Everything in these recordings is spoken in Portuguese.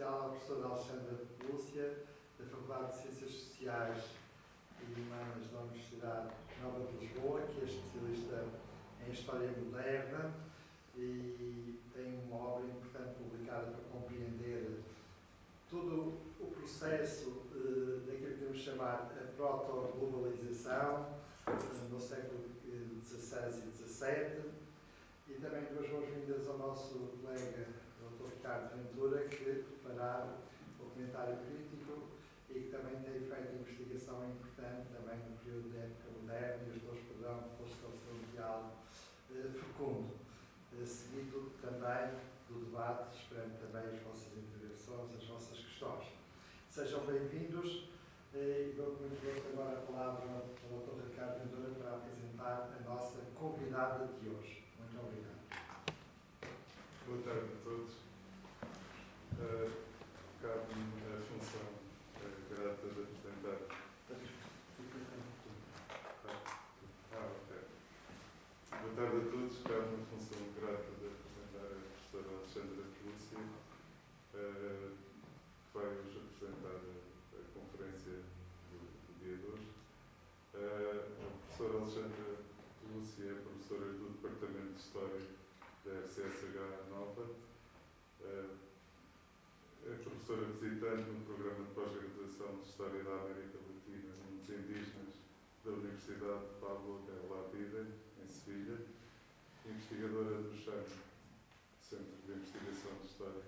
especial à professora Alexandra Lúcia, da Faculdade de Ciências Sociais e Humanas da Universidade Nova de Lisboa, que é especialista em História Moderna e tem uma obra importante publicada para compreender todo o processo daquilo que podemos chamar a proto-globalização no século XVI e XVII. E também duas boas-vindas ao nosso colega Dr. Ricardo Ventura, que fará o comentário crítico e que também tem feito investigação importante também no período da época moderna e os dois padrões pós-colonial fecundo. Seguido também do debate, esperando também as vossas intervenções, as vossas questões. Sejam bem-vindos e dou muito gosto agora a palavra ao Dr. Ricardo Ventura para apresentar a nossa convidada de hoje. Muito obrigado. Boa tarde a todos. Cabe-me a função grata de apresentar. Ok. Boa tarde a todos. Cabe-me a função grata de apresentar a professora Alexandra Lúcia, que vai hoje apresentar a conferência do dia de hoje. A professora Alexandra Lúcia é professora do Departamento de História da FCSH Nova. É professora visitante no programa de pós-graduação de História da América Latina e Mundos Indígenas da Universidade Pablo de la Vida, em Sevilha. Investigadora do CHAM, Centro de Investigação de História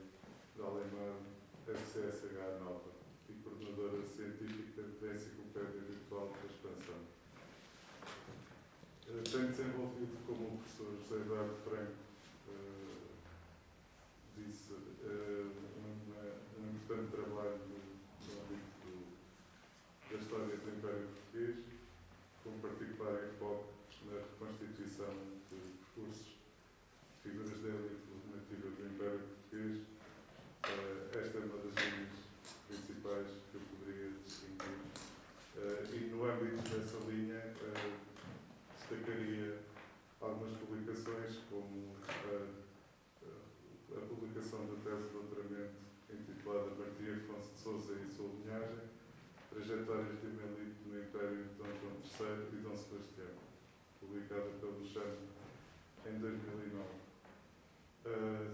da Alemã, FCSH Nova, e coordenadora científica da Enciclopédia Virtual da Expansão. Tenho desenvolvido, como o professor José Eduardo Franco disse, um importante trabalho no âmbito da história do Império Português, com particular enfoque na reconstituição de percursos, figuras da elite governativa do Império Português. Esta é uma das linhas principais que eu poderia distinguir. E no âmbito dessa linha, destacaria algumas publicações, como a publicação da tese de doutoramento intitulada Martim Afonso de Sousa e sua linhagem, Trajetórias de uma elite no Império de Dom João III e Dom Sebastião, publicada pelo CHAM em 2009.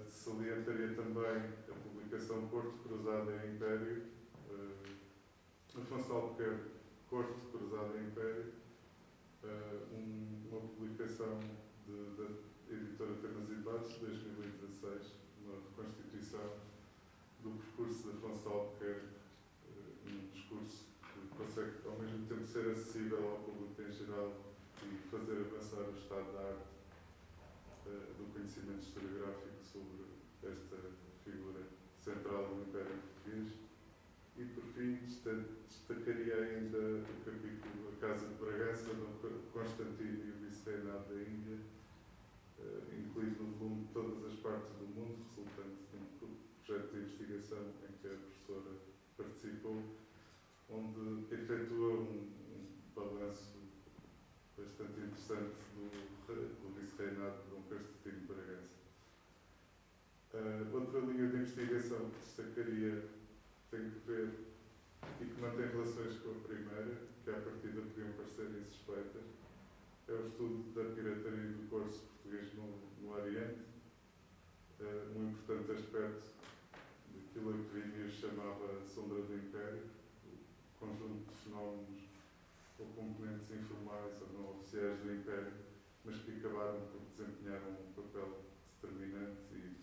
Salientaria também a publicação Corte Cruzada e Império, Afonso Albuquerque, Corte Cruzada e Império, uma publicação da editora Temas e Debates de 2016, uma reconstituição do percurso de Afonso Albuquerque, um discurso que consegue ao mesmo tempo ser acessível ao público em geral e fazer avançar o estado da arte do conhecimento historiográfico sobre esta figura central do Império Português. E, por fim, destacaria ainda o capítulo A Casa de Bragança, do Constantino e o Vice-Reinado da Índia, incluído no volume de Todas as Partes do Mundo, resultante de um projeto de investigação em que a professora participou, onde efetua um balanço bastante interessante do Vice-Reinado de Dom Constantino de Bragança. Outra linha de investigação que destacaria tem que ver e que mantém relações com a primeira, que à partida podiam parecer insuspeitas, é o estudo da pirataria do corso português no Oriente, um importante aspecto daquilo a que Vínios chamava a sombra do Império, o conjunto de fenómenos ou componentes informais ou não oficiais do Império, mas que acabaram por desempenhar um papel determinante e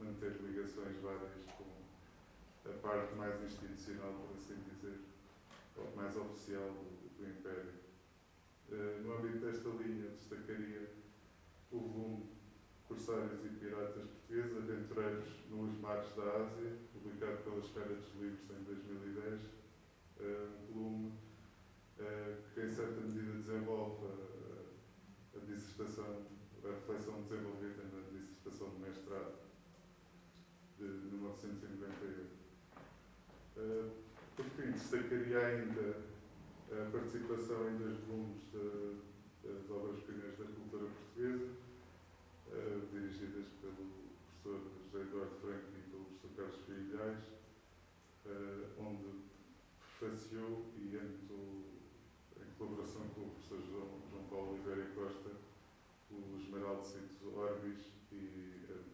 manter ligações várias com a parte mais institucional, por assim dizer, ou mais oficial do Império. No âmbito desta linha, destacaria o volume Corsários e Piratas Portugueses, Aventureiros nos Mares da Ásia, publicado pela Esfera dos Livros em 2010, um volume que em certa medida desenvolve a dissertação, a reflexão desenvolvida na dissertação de mestrado de 1998. Por fim, destacaria ainda a participação em 2 volumes das obras pioneiras da cultura portuguesa, dirigidas pelo professor José Eduardo Franco e pelo professor Carlos Filhais, onde prefaciou e editou, em colaboração com o professor João Paulo Oliveira Costa, o Esmeralda Citus Orbis e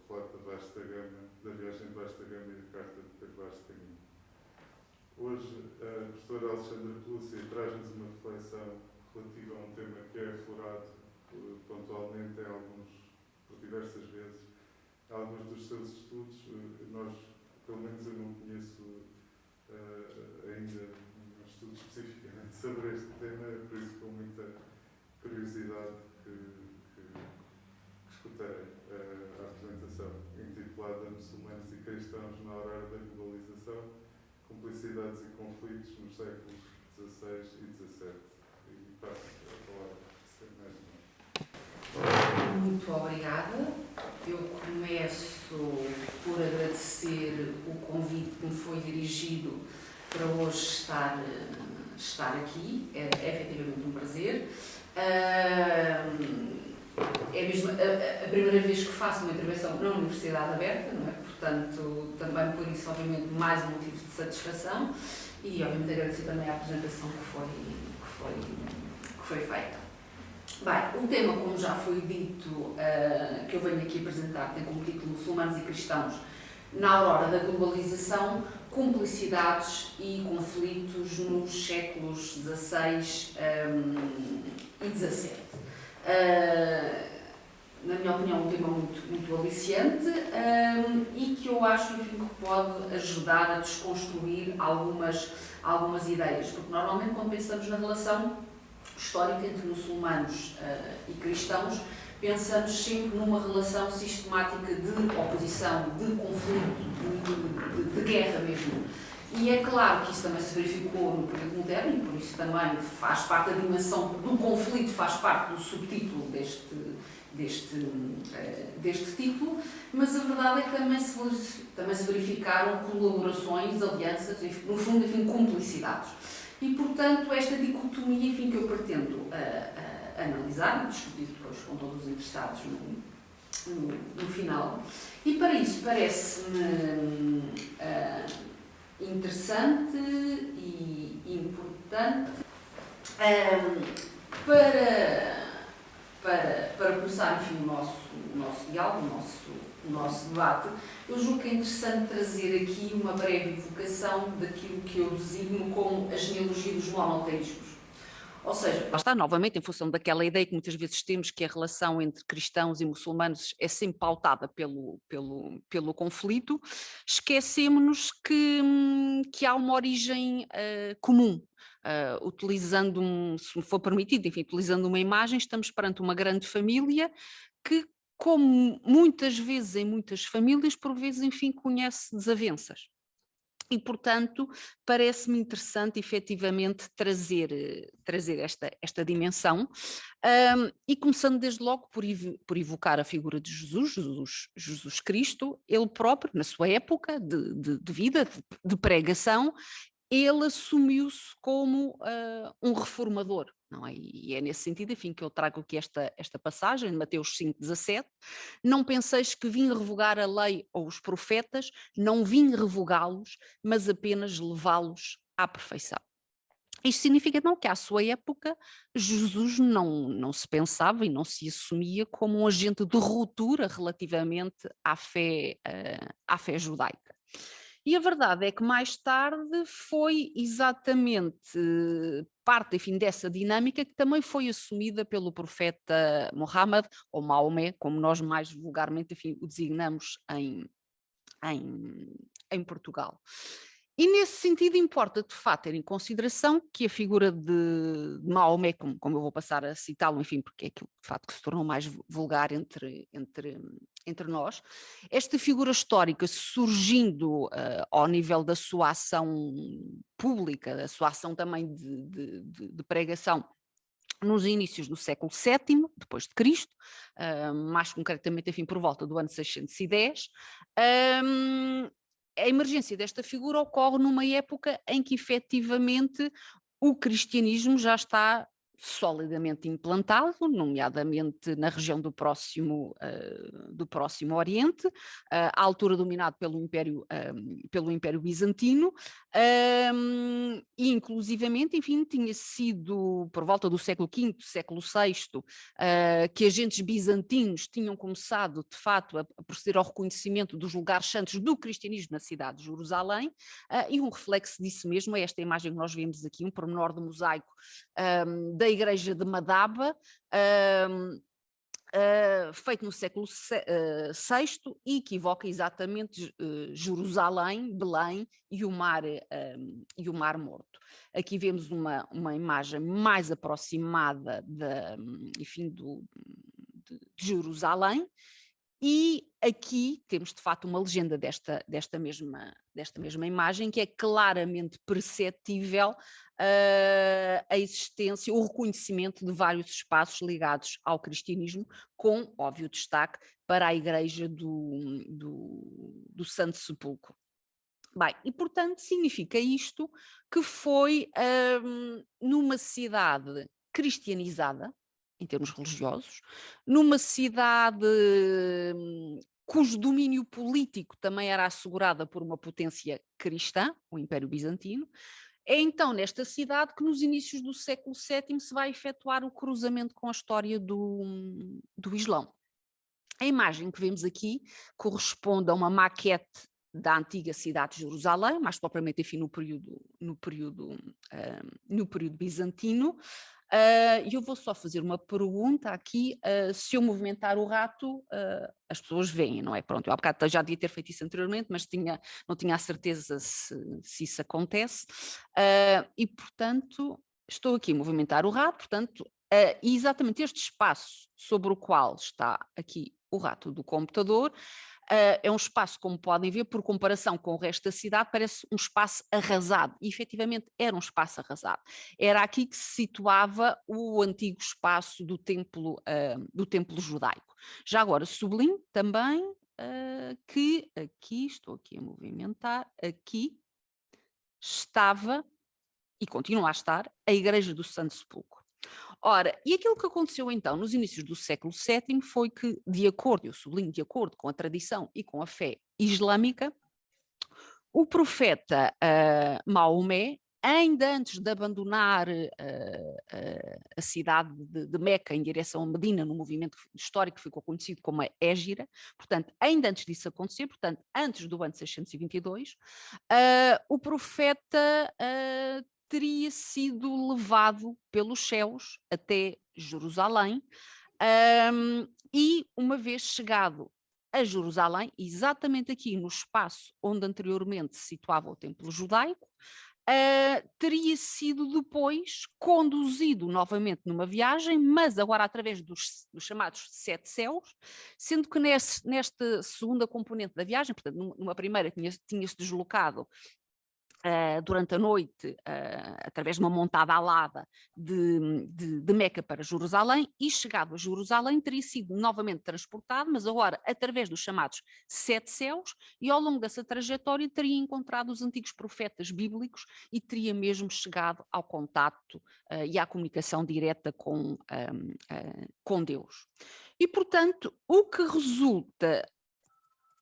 o relato da viagem de vasta gama e da carta de vasto caminho. Hoje, a professora Alexandra Pelúcia traz-nos uma reflexão relativa a um tema que é aflorado pontualmente por diversas vezes, alguns dos seus estudos. Nós, pelo menos eu não conheço ainda um estudo especificamente sobre este tema, por isso com muita curiosidade que escutarei a apresentação, intitulada Muçulmanos e Cristãos na Aurora da Globalização, Complicidades e Conflitos nos séculos XVI e XVII. E passo a palavra a Sra. Muito obrigada. Eu começo por agradecer o convite que me foi dirigido para hoje estar aqui. É efetivamente um prazer. É mesmo a primeira vez que faço uma intervenção na Universidade Aberta, não é? Portanto, também por isso, obviamente, mais um motivo de satisfação e, obviamente, agradecer também a apresentação que foi feita. Bem, o tema, como já foi dito, que eu venho aqui apresentar, tem como título Muçulmanos e Cristãos na Aurora da Globalização, Cumplicidades e Conflitos nos séculos XVI e XVII. Na minha opinião, um tema muito aliciante e que eu acho, enfim, que pode ajudar a desconstruir algumas ideias, porque normalmente quando pensamos na relação histórica entre muçulmanos e cristãos, pensamos sempre numa relação sistemática de oposição, de conflito, de guerra mesmo. E é claro que isso também se verificou no período moderno, e por isso também faz parte da dimensão do conflito, faz parte do subtítulo deste título, mas a verdade é que também se verificaram colaborações, alianças, no fundo, enfim, cumplicidades. E, portanto, esta dicotomia, enfim, que eu pretendo analisar e discutir depois com todos os interessados no final. E para isso parece-me interessante e importante para começar, enfim, o nosso diálogo, o nosso debate. Eu julgo que é interessante trazer aqui uma breve evocação daquilo que eu designo como a genealogia dos monoteísmos. Ou seja, lá está, novamente, em função daquela ideia que muitas vezes temos que a relação entre cristãos e muçulmanos é sempre pautada pelo conflito, esquecemos que há uma origem comum. Utilizando, se me for permitido, enfim, utilizando uma imagem, estamos perante uma grande família que, como muitas vezes em muitas famílias, por vezes, enfim, conhece desavenças. E, portanto, parece-me interessante, efetivamente, trazer esta dimensão, e começando desde logo por evocar a figura de Jesus Cristo, ele próprio, na sua época de vida, de pregação, ele assumiu-se como um reformador, não é? E é nesse sentido, enfim, que eu trago aqui esta passagem, de Mateus 5,17, não penseis que vim revogar a lei ou os profetas, não vim revogá-los, mas apenas levá-los à perfeição. Isto significa, não, que à sua época Jesus não se pensava e não se assumia como um agente de ruptura relativamente à fé judaica. E a verdade é que mais tarde foi exatamente parte, enfim, dessa dinâmica que também foi assumida pelo profeta Muhammad, ou Maomé, como nós mais vulgarmente, enfim, o designamos em Portugal. E nesse sentido importa de facto ter em consideração que a figura de Maomé, como eu vou passar a citá-lo, enfim, porque é aquilo de facto que se tornou mais vulgar entre nós, esta figura histórica surgindo ao nível da sua ação pública, da sua ação também de pregação, nos inícios do século VII, depois de Cristo, mais concretamente, enfim, por volta do ano 610, a emergência desta figura ocorre numa época em que efetivamente o cristianismo já está solidamente implantado, nomeadamente na região do Próximo Oriente, à altura dominado pelo Império Bizantino, e inclusivamente, enfim, tinha sido por volta do século V, século VI, que agentes bizantinos tinham começado, de fato, a proceder ao reconhecimento dos lugares santos do cristianismo na cidade de Jerusalém, e um reflexo disso mesmo é esta imagem que nós vemos aqui, um pormenor do mosaico da igreja de Madaba, feito no século VI e que evoca exatamente Jerusalém, Belém e o Mar Morto. Aqui vemos uma imagem mais aproximada enfim, de Jerusalém. E aqui temos de facto uma legenda desta mesma imagem, que é claramente perceptível a existência, o reconhecimento de vários espaços ligados ao cristianismo, com óbvio destaque para a igreja do Santo Sepulcro. Bem, e portanto significa isto que foi numa cidade cristianizada, em termos religiosos, numa cidade cujo domínio político também era assegurada por uma potência cristã, o Império Bizantino. É então nesta cidade que nos inícios do século VII se vai efetuar o cruzamento com a história do Islão. A imagem que vemos aqui corresponde a uma maquete da antiga cidade de Jerusalém, mais propriamente, enfim, no período bizantino. E eu vou só fazer uma pergunta aqui, se eu movimentar o rato, as pessoas veem, não é? Pronto, eu há bocado já devia ter feito isso anteriormente, mas não tinha a certeza se isso acontece, e portanto estou aqui a movimentar o rato, portanto, e exatamente este espaço sobre o qual está aqui o rato do computador, é um espaço, como podem ver, por comparação com o resto da cidade, parece um espaço arrasado, e efetivamente era um espaço arrasado. Era aqui que se situava o antigo espaço do templo judaico. Já agora sublinho também que aqui, estou aqui a movimentar, aqui estava, e continua a estar, a Igreja do Santo Sepulcro. Ora, e aquilo que aconteceu então nos inícios do século VII foi que, de acordo, eu sublinho, de acordo com a tradição e com a fé islâmica, o profeta Maomé, ainda antes de abandonar a cidade de Meca em direção a Medina, no movimento histórico que ficou conhecido como a Hégira, portanto, ainda antes disso acontecer, portanto, antes do ano 622, o profeta teria sido levado pelos céus até Jerusalém, e uma vez chegado a Jerusalém, exatamente aqui no espaço onde anteriormente se situava o templo judaico, teria sido depois conduzido novamente numa viagem, mas agora através dos chamados 7 céus, sendo que nesta segunda componente da viagem, portanto numa primeira tinha-se deslocado durante a noite, através de uma montada alada de Meca para Jerusalém, e chegado a Jerusalém teria sido novamente transportado, mas agora através dos chamados 7 céus, e ao longo dessa trajetória teria encontrado os antigos profetas bíblicos e teria mesmo chegado ao contacto e à comunicação direta com Deus. E portanto, o que resulta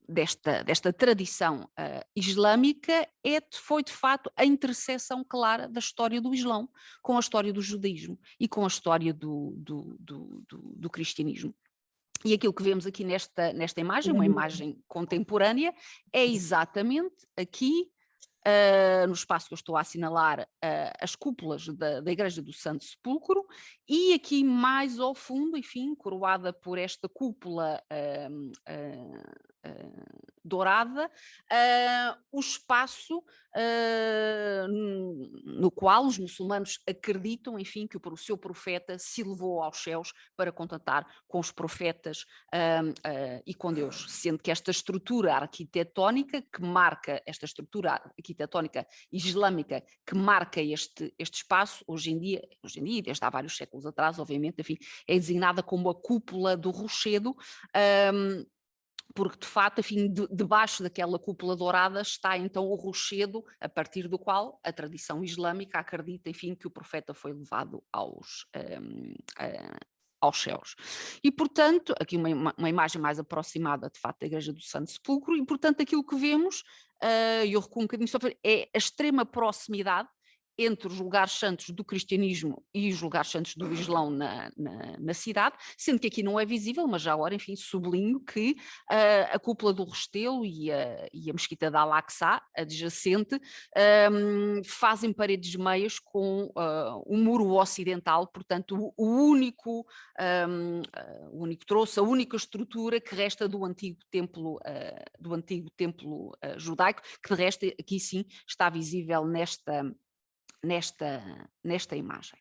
desta tradição islâmica foi de facto a interseção clara da história do Islão com a história do judaísmo e com a história do cristianismo. E aquilo que vemos aqui nesta imagem, uma imagem contemporânea, é exatamente aqui, no espaço que eu estou a assinalar, as cúpulas da Igreja do Santo Sepulcro, e aqui mais ao fundo, enfim, coroada por esta cúpula dourada, o espaço no qual os muçulmanos acreditam, enfim, que o seu profeta se elevou aos céus para contatar com os profetas e com Deus, sendo que esta estrutura arquitetónica que marca, esta estrutura arquitetónica islâmica que marca este espaço, hoje em dia, desde há vários séculos atrás, obviamente, enfim, é designada como a cúpula do Rochedo, porque de fato, enfim, debaixo daquela cúpula dourada está então o rochedo a partir do qual a tradição islâmica acredita, enfim, que o profeta foi levado aos céus. E, portanto, aqui uma imagem mais aproximada, de facto, da Igreja do Santo Sepulcro, e, portanto, aquilo que vemos, eu recuo um bocadinho sobre, é a extrema proximidade entre os lugares santos do cristianismo e os lugares santos do Islão na cidade, sendo que aqui não é visível, mas já agora, enfim, sublinho que a cúpula do Restelo e a mesquita de Al-Aqsa, adjacente, fazem paredes meias com o muro ocidental, portanto o único troço, a única estrutura que resta do antigo templo judaico, que de resto aqui sim está visível nesta imagem.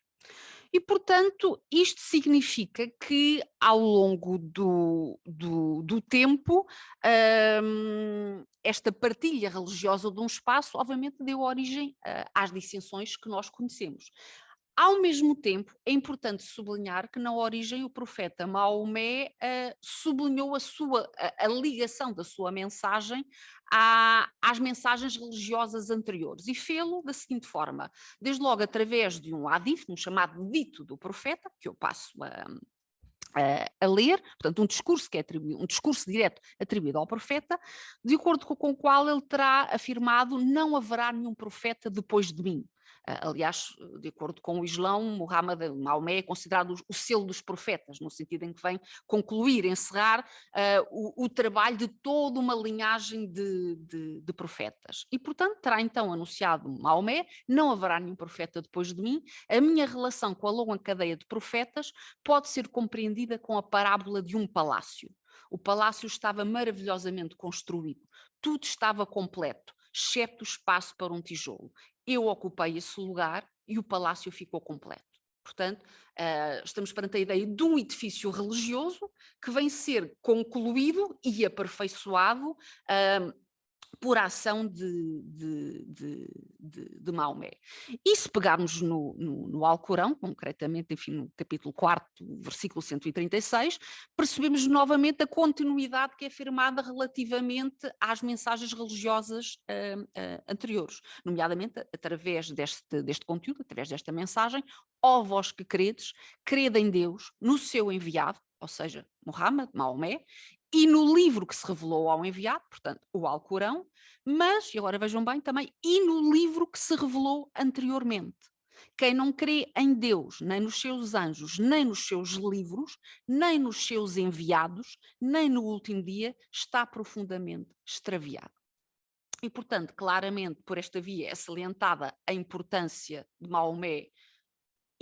E, portanto, isto significa que ao longo do tempo, esta partilha religiosa de um espaço, obviamente, deu origem às dissensões que nós conhecemos. Ao mesmo tempo, é importante sublinhar que na origem o profeta Maomé sublinhou a ligação da sua mensagem às mensagens religiosas anteriores e fê-lo da seguinte forma, desde logo através de um hadith, um chamado dito do profeta, que eu passo a ler, portanto um discurso direto atribuído ao profeta, de acordo com o qual ele terá afirmado: não haverá nenhum profeta depois de mim. Aliás, de acordo com o Islão, Maomé é considerado o selo dos profetas, no sentido em que vem concluir, encerrar o trabalho de toda uma linhagem de profetas. E, portanto, terá então anunciado Maomé: não haverá nenhum profeta depois de mim. A minha relação com a longa cadeia de profetas pode ser compreendida com a parábola de um palácio. O palácio estava maravilhosamente construído, tudo estava completo, exceto o espaço para um tijolo. Eu ocupei esse lugar e o palácio ficou completo. Portanto, estamos perante a ideia de um edifício religioso que vem ser concluído e aperfeiçoado por ação de Maomé. E se pegarmos no Alcorão, concretamente, enfim, no capítulo 4, versículo 136, percebemos novamente a continuidade que é afirmada relativamente às mensagens religiosas anteriores, nomeadamente através deste conteúdo, através desta mensagem: ó vós que credes, crede em Deus, no seu enviado, ou seja, Muhammad, Maomé, e no livro que se revelou ao enviado, portanto, o Alcorão, mas, e agora vejam bem também, e no livro que se revelou anteriormente. Quem não crê em Deus, nem nos seus anjos, nem nos seus livros, nem nos seus enviados, nem no último dia, está profundamente extraviado. E, portanto, claramente, por esta via é salientada a importância de Maomé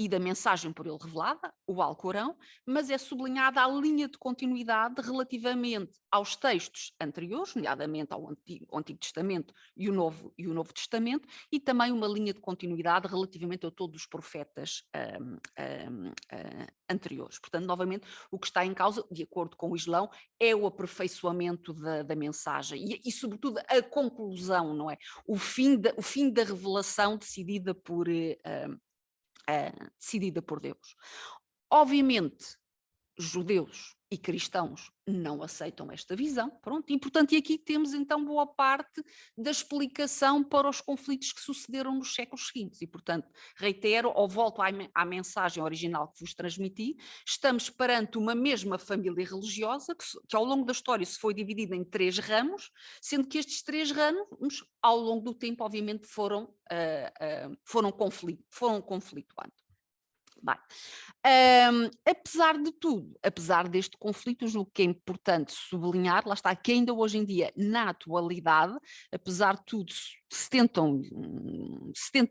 e da mensagem por ele revelada, o Alcorão, mas é sublinhada a linha de continuidade relativamente aos textos anteriores, nomeadamente ao Antigo Testamento e o Novo Testamento, e também uma linha de continuidade relativamente a todos os profetas anteriores. Portanto, novamente, o que está em causa, de acordo com o Islão, é o aperfeiçoamento da mensagem e, sobretudo, a conclusão, não é? O fim da revelação decidida por Deus. Obviamente, judeus e cristãos não aceitam esta visão, pronto, e portanto, e aqui temos então boa parte da explicação para os conflitos que sucederam nos séculos seguintes, e portanto, reitero ou volto à mensagem original que vos transmiti: estamos perante uma mesma família religiosa que ao longo da história se foi dividida em 3 ramos, sendo que estes 3 ramos, ao longo do tempo, obviamente, foram conflituando. Bem, apesar de tudo, apesar deste conflito, julgo que é importante sublinhar, lá está, que ainda hoje em dia, na atualidade, apesar de tudo, se tenta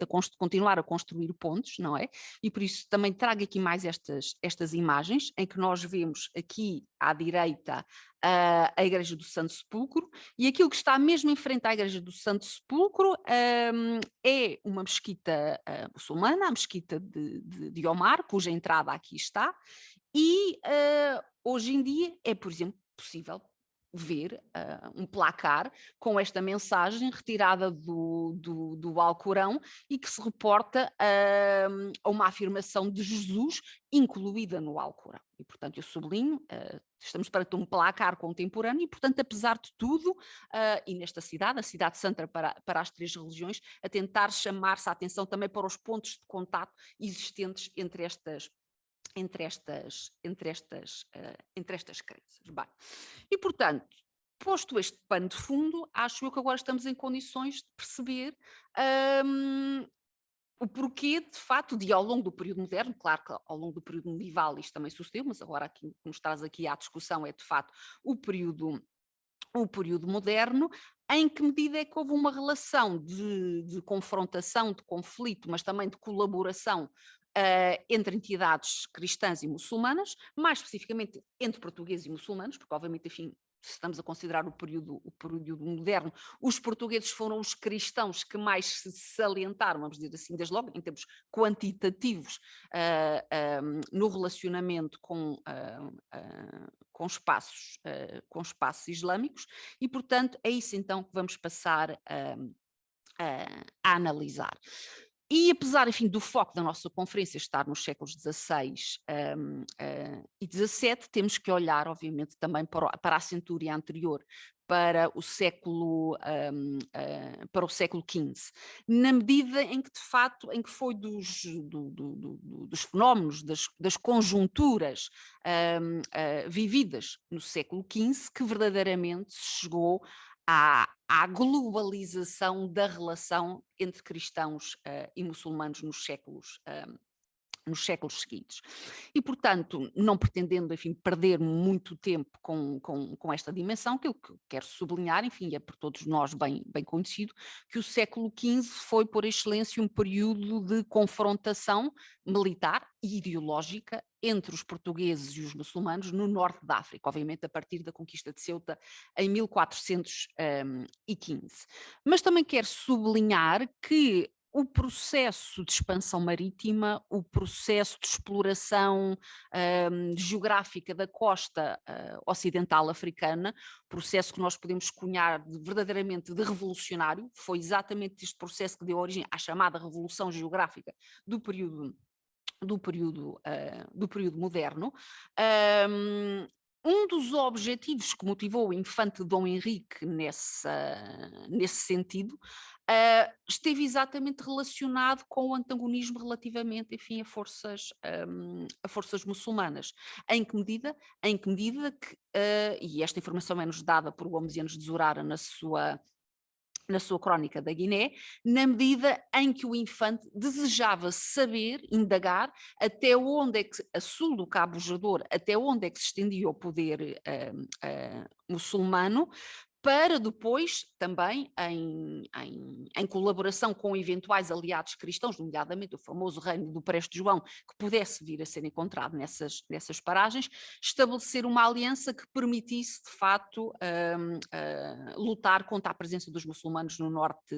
continuar a construir pontos, não é? E por isso também trago aqui mais estas imagens, em que nós vemos aqui à direita a Igreja do Santo Sepulcro, e aquilo que está mesmo em frente à Igreja do Santo Sepulcro é uma mesquita muçulmana, a mesquita de Omar, cuja entrada aqui está, e hoje em dia é, por exemplo, possível ver um placar com esta mensagem retirada do Alcorão e que se reporta a uma afirmação de Jesus incluída no Alcorão. E, portanto, eu sublinho, estamos perante um placar contemporâneo e, portanto, apesar de tudo, e nesta cidade, a cidade santa para as três religiões, a tentar chamar-se a atenção também para os pontos de contato existentes entre estas crenças. Bem, e, portanto, posto este pano de fundo, acho eu que agora estamos em condições de perceber o porquê, de facto, de ao longo do período moderno, claro que ao longo do período medieval isto também sucedeu, mas agora aqui, o que nos traz aqui à discussão é, de facto, o período moderno, em que medida é que houve uma relação de confrontação, de conflito, mas também de colaboração entre entidades cristãs e muçulmanas, mais especificamente entre portugueses e muçulmanos, porque obviamente, enfim, se estamos a considerar o período moderno, os portugueses foram os cristãos que mais se salientaram, vamos dizer assim, desde logo, em termos quantitativos, no relacionamento com espaços islâmicos, e, portanto, é isso então que vamos passar a analisar. E apesar, enfim, do foco da nossa conferência estar nos séculos XVI e XVII, temos que olhar, obviamente, também para a centúria anterior, para o século XV, na medida em que, de facto, em que foi dos fenómenos, das conjunturas vividas no século XV, que verdadeiramente se chegou à globalização da relação entre cristãos e muçulmanos nos séculos seguintes. E, portanto, não pretendendo, enfim, perder muito tempo com esta dimensão, que eu quero sublinhar, enfim, é por todos nós bem conhecido, que o século XV foi, por excelência, um período de confrontação militar e ideológica entre os portugueses e os muçulmanos no norte da África, obviamente a partir da conquista de Ceuta em 1415. Mas também quero sublinhar que o processo de expansão marítima, o processo de exploração geográfica da costa ocidental africana, processo que nós podemos cunhar verdadeiramente de revolucionário, foi exatamente este processo que deu origem à chamada Revolução Geográfica do período moderno. Um dos objetivos que motivou o infante Dom Henrique nesse sentido esteve exatamente relacionado com o antagonismo relativamente, enfim, a forças muçulmanas. Em que medida que, e esta informação é-nos dada por Gomes de Zurara na sua crónica da Guiné, na medida em que o infante desejava saber, indagar, até onde é que, a sul do Cabo Jador, até onde é que se estendia o poder muçulmano, para depois, também, em colaboração com eventuais aliados cristãos, nomeadamente o famoso reino do Preste João, que pudesse vir a ser encontrado nessas paragens, estabelecer uma aliança que permitisse, de facto, lutar contra a presença dos muçulmanos no norte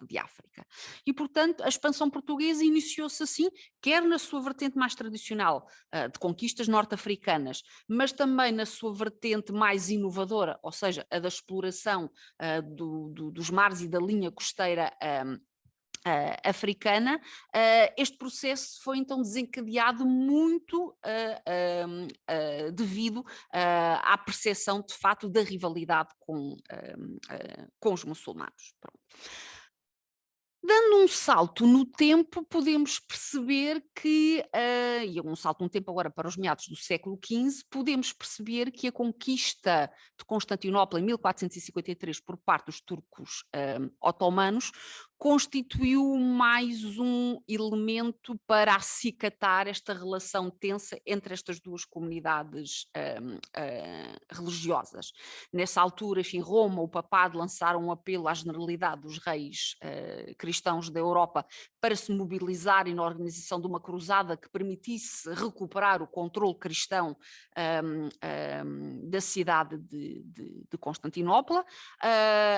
de África. E, portanto, a expansão portuguesa iniciou-se assim, quer na sua vertente mais tradicional, de conquistas norte-africanas, mas também na sua vertente mais inovadora, ou seja, a da exploração dos mares e da linha costeira africana. Este processo foi então desencadeado muito devido à percepção de facto da rivalidade com os muçulmanos. Pronto. Dando um salto no tempo, podemos perceber que, e um salto no tempo agora para os meados do século XV, podemos perceber que a conquista de Constantinopla em 1453 por parte dos turcos otomanos constituiu mais um elemento para acicatar esta relação tensa entre estas duas comunidades religiosas. Nessa altura, enfim, Roma, o papado lançaram um apelo à generalidade dos reis cristãos da Europa para se mobilizarem na organização de uma cruzada que permitisse recuperar o controle cristão da cidade de Constantinopla.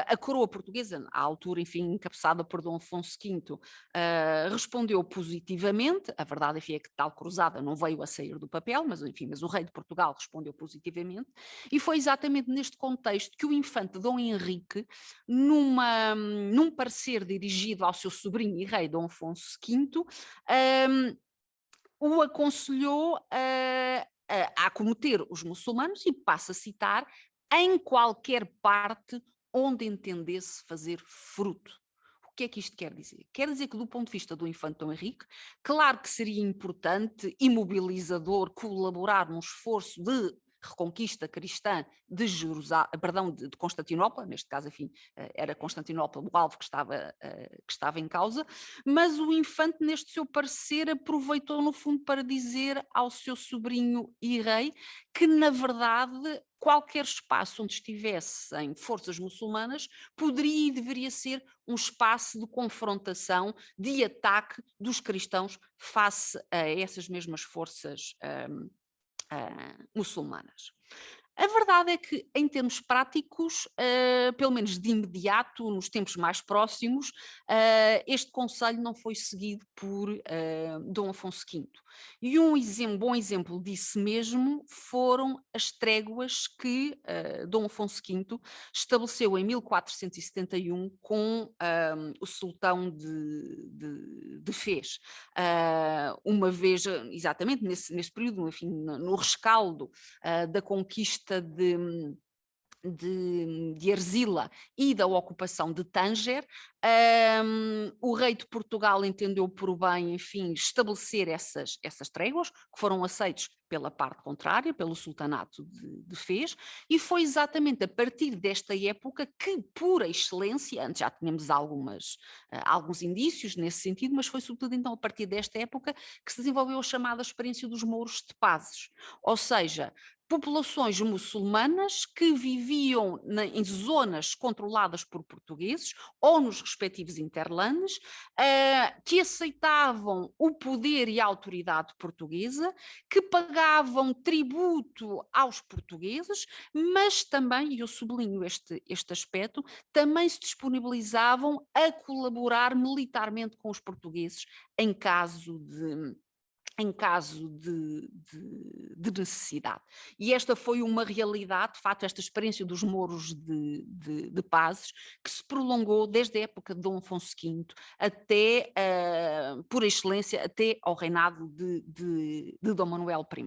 A coroa portuguesa, à altura, enfim, encabeçada por Dom Afonso V, respondeu positivamente. A verdade, enfim, é que tal cruzada não veio a sair do papel, mas, enfim, mas o rei de Portugal respondeu positivamente, e foi exatamente neste contexto que o infante Dom Henrique, num parecer dirigido ao seu sobrinho e rei Dom Afonso V, o aconselhou a acometer os muçulmanos, e passo a citar, em qualquer parte onde entendesse fazer fruto. O que é que isto quer dizer? Quer dizer que, do ponto de vista do infante Dom Henrique, claro que seria importante e mobilizador colaborar num esforço de reconquista cristã de de Constantinopla, neste caso, enfim, era Constantinopla o alvo que estava em causa, mas o infante, neste seu parecer, aproveitou, no fundo, para dizer ao seu sobrinho e rei que, na verdade, qualquer espaço onde estivessem forças muçulmanas poderia e deveria ser um espaço de confrontação, de ataque dos cristãos face a essas mesmas forças muçulmanas. A verdade é que, em termos práticos, pelo menos de imediato, nos tempos mais próximos, este conselho não foi seguido por Dom Afonso V. E bom exemplo disso mesmo foram as tréguas que Dom Afonso V estabeleceu em 1471 com o sultão de Fez. Uma vez, exatamente nesse período, enfim, no rescaldo da conquista de Arzila e da ocupação de Tânger, o rei de Portugal entendeu por bem, enfim, estabelecer essas tréguas, que foram aceitos pela parte contrária, pelo sultanato de Fez, e foi exatamente a partir desta época que, por excelência, antes já tínhamos alguns indícios nesse sentido, mas foi sobretudo então a partir desta época que se desenvolveu a chamada experiência dos mouros de pazes, ou seja, populações muçulmanas que viviam em zonas controladas por portugueses ou nos respectivos interlandes, que aceitavam o poder e a autoridade portuguesa, que pagavam tributo aos portugueses, mas também, e eu sublinho este aspecto, também se disponibilizavam a colaborar militarmente com os portugueses em caso de necessidade. E esta foi uma realidade, de facto, esta experiência dos mouros de pazes, que se prolongou desde a época de Dom Afonso V até, por excelência, até ao reinado de Dom Manuel I.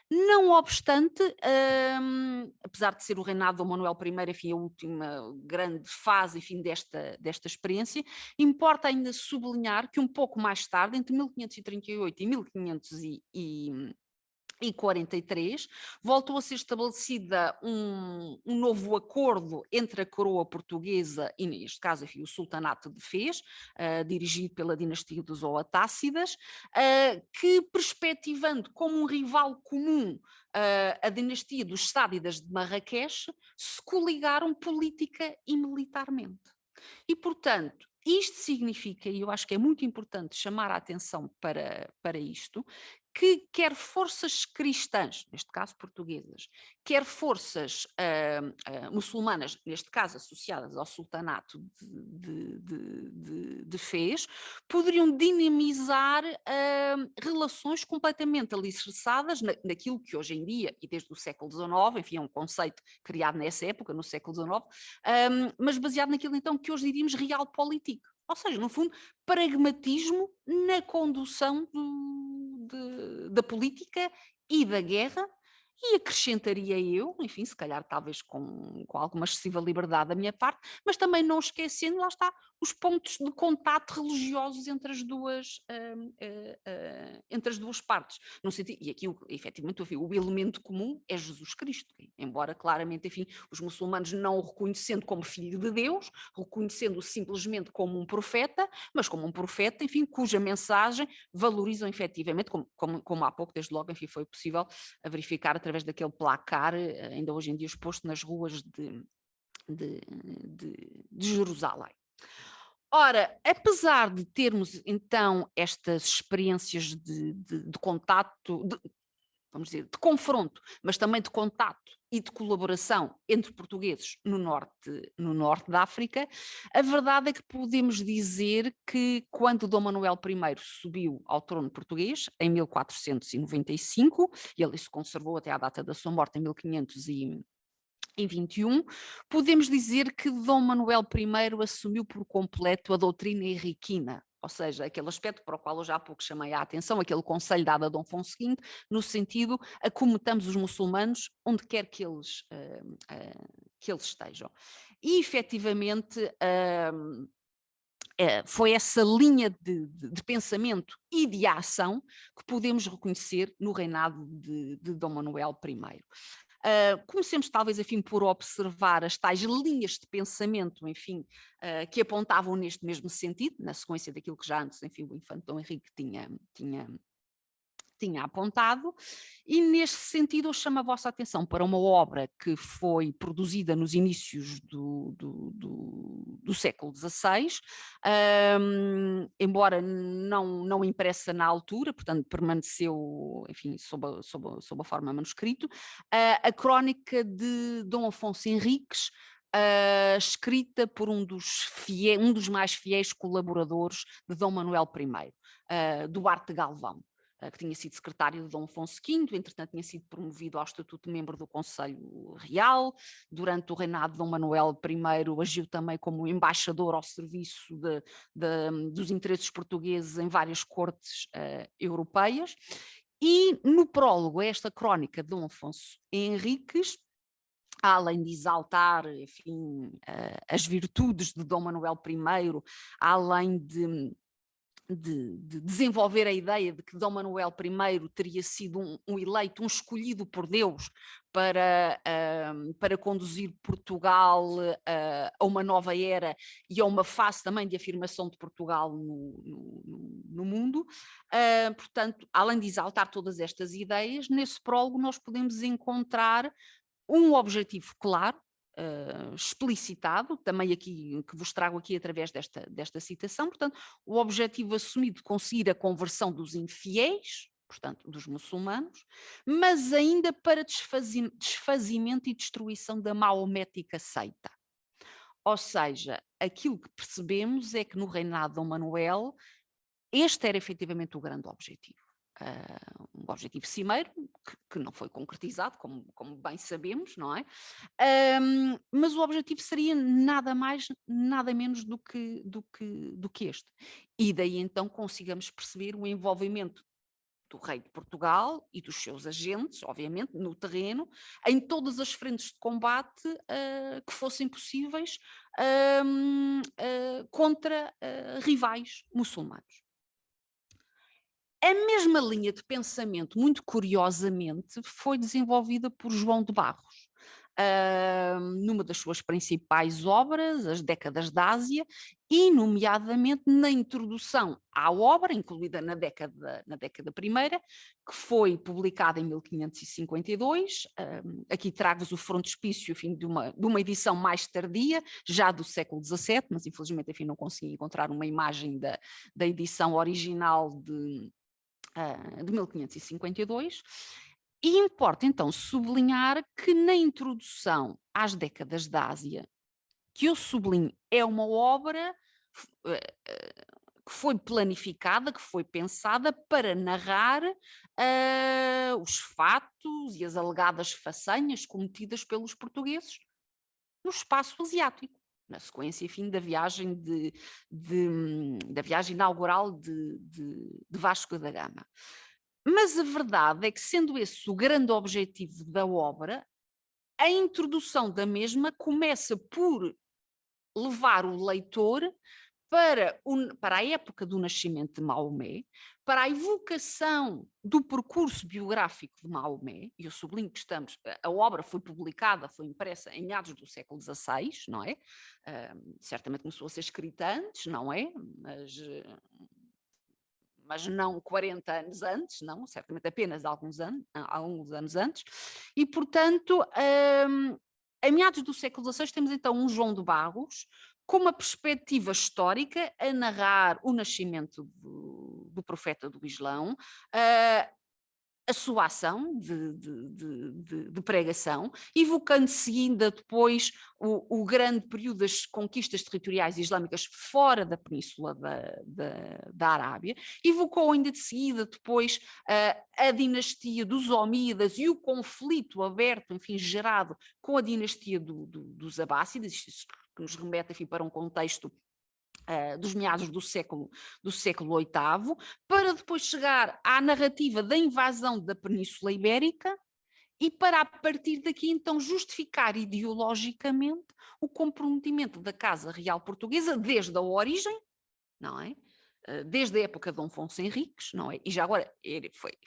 Não obstante, apesar de ser o reinado de Dom Manuel I, enfim, a última grande fase, enfim, desta experiência, importa ainda sublinhar que um pouco mais tarde, entre 1538 e 1543, voltou a ser estabelecida um novo acordo entre a coroa portuguesa e, neste caso, enfim, o sultanato de Fez, dirigido pela dinastia dos Oatácidas, que, perspectivando como um rival comum a dinastia dos Sádidas de Marrakech, se coligaram política e militarmente. E, portanto, isto significa, e eu acho que é muito importante chamar a atenção para isto, que quer forças cristãs, neste caso portuguesas, quer forças muçulmanas, neste caso associadas ao sultanato de Fez, poderiam dinamizar relações completamente alicerçadas naquilo que hoje em dia, e desde o século XIX, enfim, é um conceito criado nessa época, no século XIX, mas baseado naquilo então que hoje diríamos realpolitik. Ou seja, no fundo, pragmatismo na condução da política e da guerra, e acrescentaria eu, enfim, se calhar talvez com alguma excessiva liberdade da minha parte, mas também não esquecendo, lá está, os pontos de contato religiosos entre as duas partes. No sentido, e aqui, efetivamente, o elemento comum é Jesus Cristo, embora claramente, enfim, os muçulmanos não o reconhecendo como filho de Deus, reconhecendo-o simplesmente como um profeta, mas como um profeta, enfim, cuja mensagem valorizam efetivamente, como há pouco, desde logo, enfim, foi possível verificar através daquele placar, ainda hoje em dia exposto nas ruas de Jerusalém. Ora, apesar de termos então estas experiências de contato, vamos dizer, de confronto, mas também de contato e de colaboração entre portugueses no norte da África, a verdade é que podemos dizer que quando Dom Manuel I subiu ao trono português, em 1495, e ele se conservou até à data da sua morte, em 1521, podemos dizer que Dom Manuel I assumiu por completo a doutrina henriquina, ou seja, aquele aspecto para o qual eu já há pouco chamei a atenção, aquele conselho dado a Dom Afonso V, no sentido acometamos os muçulmanos onde quer que eles estejam. E, efetivamente, foi essa linha de pensamento e de ação que podemos reconhecer no reinado de Dom Manuel I. Comecemos talvez, enfim, por observar as tais linhas de pensamento, enfim, que apontavam neste mesmo sentido, na sequência daquilo que já antes, enfim, o infante Dom Henrique tinha apontado, e neste sentido eu chamo a vossa atenção para uma obra que foi produzida nos inícios do século XVI, embora não impressa na altura, portanto permaneceu, enfim, sob a forma manuscrito, a crónica de Dom Afonso Henriques, escrita por um dos mais fiéis colaboradores de Dom Manuel I, Duarte Galvão, que tinha sido secretário de Dom Afonso V, entretanto tinha sido promovido ao estatuto de membro do Conselho Real. Durante o reinado de Dom Manuel I agiu também como embaixador ao serviço dos interesses portugueses em várias cortes europeias. E no prólogo a esta crónica de Dom Afonso Henriques, além de exaltar, enfim, as virtudes de Dom Manuel I, além de desenvolver a ideia de que Dom Manuel I teria sido um eleito, um escolhido por Deus para conduzir Portugal a uma nova era e a uma fase também de afirmação de Portugal no mundo. Portanto, além de exaltar todas estas ideias, nesse prólogo nós podemos encontrar um objetivo claro, explicitado, também aqui, que vos trago aqui através desta citação. Portanto, o objetivo assumido de conseguir a conversão dos infiéis, portanto, dos muçulmanos, mas ainda para desfazimento e destruição da maomética seita. Ou seja, aquilo que percebemos é que no reinado de Dom Manuel, este era efetivamente o grande objetivo. Um objetivo cimeiro que não foi concretizado, como bem sabemos, não é? Mas o objetivo seria nada mais, nada menos do que este. E daí então consigamos perceber o envolvimento do rei de Portugal e dos seus agentes, obviamente, no terreno, em todas as frentes de combate que fossem possíveis contra rivais muçulmanos. A mesma linha de pensamento, muito curiosamente, foi desenvolvida por João de Barros, numa das suas principais obras, As Décadas da Ásia, e nomeadamente na introdução à obra, incluída na década primeira, que foi publicada em 1552. Aqui trago-vos o frontispício, enfim, de uma edição mais tardia, já do século XVII, mas infelizmente, enfim, não consegui encontrar uma imagem da edição original de 1552, e importa então sublinhar que na introdução às Décadas da Ásia, que eu sublinho, é uma obra que foi planificada, que foi pensada para narrar os fatos e as alegadas façanhas cometidas pelos portugueses no espaço asiático, na sequência, enfim, da viagem da viagem inaugural de Vasco da Gama. Mas a verdade é que, sendo esse o grande objetivo da obra, a introdução da mesma começa por levar o leitor para a época do nascimento de Maomé, para a evocação do percurso biográfico de Maomé, e eu sublinho que a obra foi publicada, foi impressa em meados do século XVI, não é? Certamente começou a ser escrita antes, não é? Mas não 40 anos antes, não, certamente apenas alguns anos antes, e portanto, a meados do século XVI temos então um João de Barros, com uma perspectiva histórica, a narrar o nascimento do profeta do Islão, a sua ação de pregação, evocando-se ainda depois o grande período das conquistas territoriais islâmicas fora da Península da Arábia, evocou ainda de seguida depois a dinastia dos Omíadas e o conflito aberto, enfim, gerado com a dinastia dos Abássidas, isto que nos remete, enfim, para um contexto dos meados do século VIII, para depois chegar à narrativa da invasão da Península Ibérica e para, a partir daqui, então, justificar ideologicamente o comprometimento da Casa Real Portuguesa desde a origem, não é? Desde a época de Dom Afonso Henriques, não é? E já agora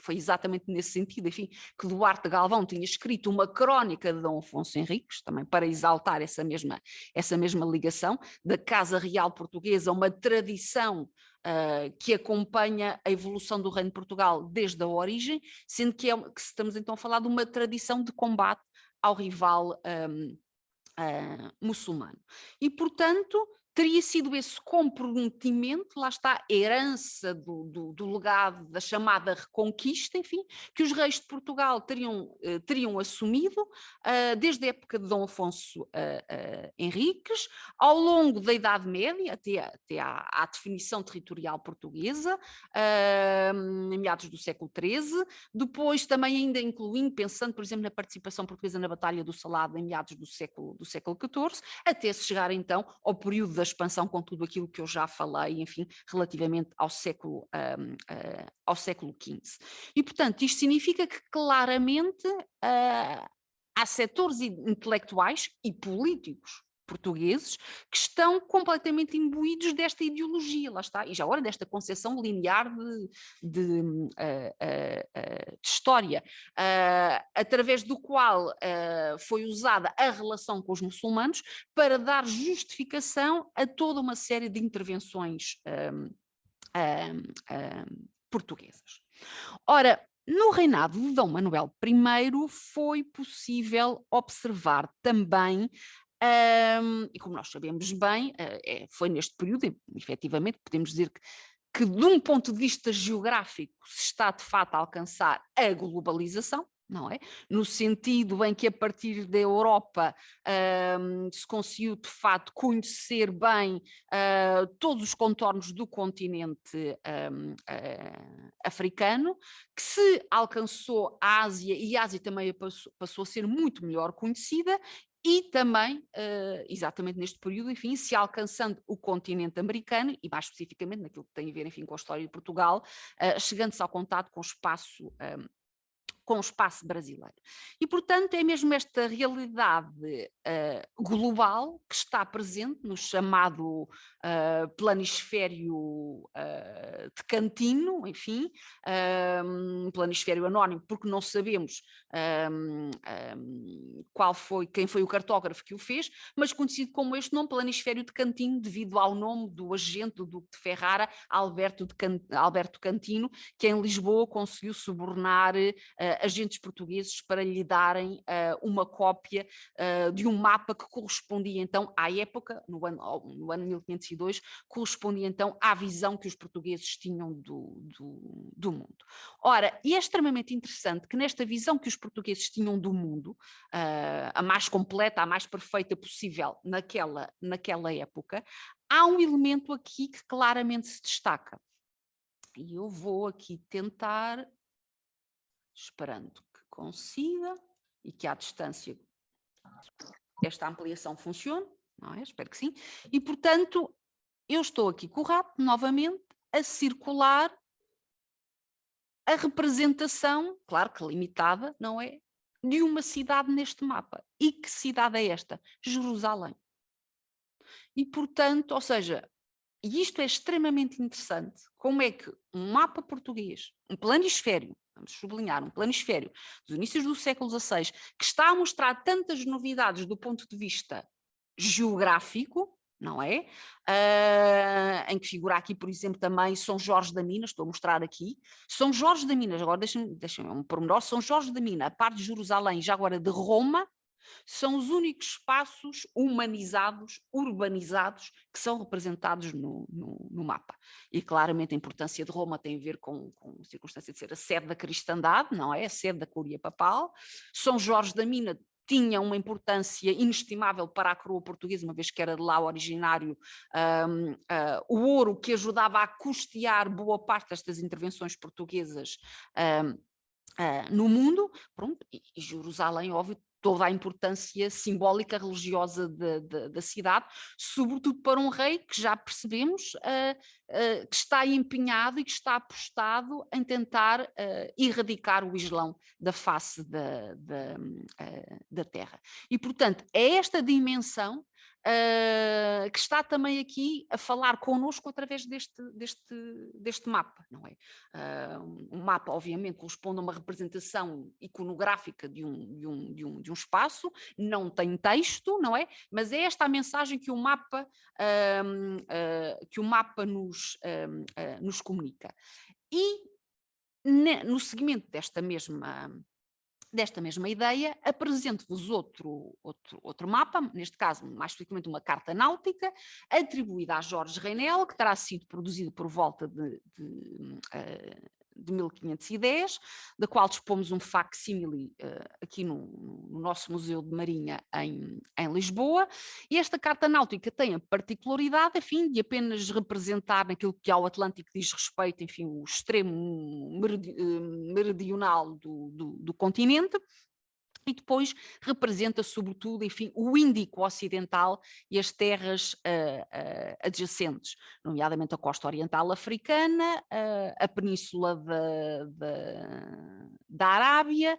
foi exatamente nesse sentido, enfim, que Duarte Galvão tinha escrito uma crónica de Dom Afonso Henriques, também para exaltar essa mesma ligação da Casa Real Portuguesa, uma tradição que acompanha a evolução do Reino de Portugal desde a origem, sendo que estamos então a falar de uma tradição de combate ao rival muçulmano. E, portanto, teria sido esse comprometimento, lá está, a herança do legado da chamada Reconquista, enfim, que os reis de Portugal teriam assumido desde a época de Dom Afonso Henriques, ao longo da Idade Média, até à definição territorial portuguesa, em meados do século XIII, depois também ainda incluindo, pensando, por exemplo, na participação portuguesa na Batalha do Salado, em meados do século XIV, até se chegar então ao período da expansão com tudo aquilo que eu já falei, enfim, relativamente ao século XV. E, portanto, isto significa que claramente há setores intelectuais e políticos portugueses que estão completamente imbuídos desta ideologia, lá está, e já agora desta concepção linear de história, através do qual foi usada a relação com os muçulmanos para dar justificação a toda uma série de intervenções portuguesas. Ora, no reinado de Dom Manuel I foi possível observar também, e como nós sabemos bem, foi neste período, efetivamente, podemos dizer que de um ponto de vista geográfico se está de fato a alcançar a globalização, não é? No sentido em que a partir da Europa se conseguiu de facto conhecer bem todos os contornos do continente africano, que se alcançou a Ásia, e a Ásia também passou a ser muito melhor conhecida, e também, exatamente neste período, enfim, se alcançando o continente americano, e mais especificamente naquilo que tem a ver, enfim, com a história de Portugal, chegando-se ao contato com o espaço brasileiro. E, portanto, é mesmo esta realidade global que está presente no chamado planisfério decantino, enfim, planisfério anónimo, porque não sabemos quem foi o cartógrafo que o fez, mas conhecido como este nome, planisfério decantino, devido ao nome do agente do Duque de Ferrara, Alberto Cantino, que em Lisboa conseguiu subornar agentes portugueses para lhe darem uma cópia de um mapa que correspondia então à época, no ano 1502, correspondia então à visão que os portugueses tinham do mundo. Ora, e é extremamente interessante que nesta visão que os portugueses tinham do mundo, a mais completa, a mais perfeita possível naquela época, há um elemento aqui que claramente se destaca. E eu vou aqui tentar, esperando que consiga e que à distância esta ampliação funcione, não é? Espero que sim. E, portanto, eu estou aqui com o rato, novamente, a circular a representação, claro que limitada, não é? De uma cidade neste mapa. E que cidade é esta? Jerusalém. E, portanto, ou seja, e isto é extremamente interessante, como é que um mapa português, um planisfério, vamos sublinhar, um planisfério dos inícios do século XVI, que está a mostrar tantas novidades do ponto de vista geográfico, não é? Em que figura aqui, por exemplo, também São Jorge da Mina, estou a mostrar aqui, São Jorge da Mina, agora deixem-me um pormenor, São Jorge da Mina, a parte de Jerusalém, já agora de Roma, São os únicos espaços humanizados, urbanizados, que são representados no mapa. E claramente a importância de Roma tem a ver com a circunstância de ser a sede da cristandade, não é? A sede da curia papal. São Jorge da Mina tinha uma importância inestimável para a coroa portuguesa, uma vez que era de lá originário o ouro que ajudava a custear boa parte destas intervenções portuguesas no mundo. Pronto, e Jerusalém, óbvio, toda a importância simbólica religiosa da cidade, sobretudo para um rei que já percebemos que está empenhado e que está apostado em tentar erradicar o Islão da face da terra. E, portanto, é esta dimensão que está também aqui a falar connosco através deste mapa, não é? Um mapa, obviamente, corresponde a uma representação iconográfica de um espaço, não tem texto, não é? Mas é esta a mensagem que o mapa nos comunica. E no seguimento desta mesma ideia, apresento-vos outro mapa, neste caso, mais especificamente uma carta náutica, atribuída a Jorge Reinel, que terá sido produzida por volta de 1510, da qual dispomos um facsímile aqui no nosso Museu de Marinha em Lisboa. E esta carta náutica tem a particularidade, enfim, de apenas representar naquilo que ao Atlântico diz respeito, enfim, o extremo meridional do continente. E depois representa, sobretudo, enfim, o Índico Ocidental e as terras adjacentes, nomeadamente a costa oriental africana, a península da Arábia,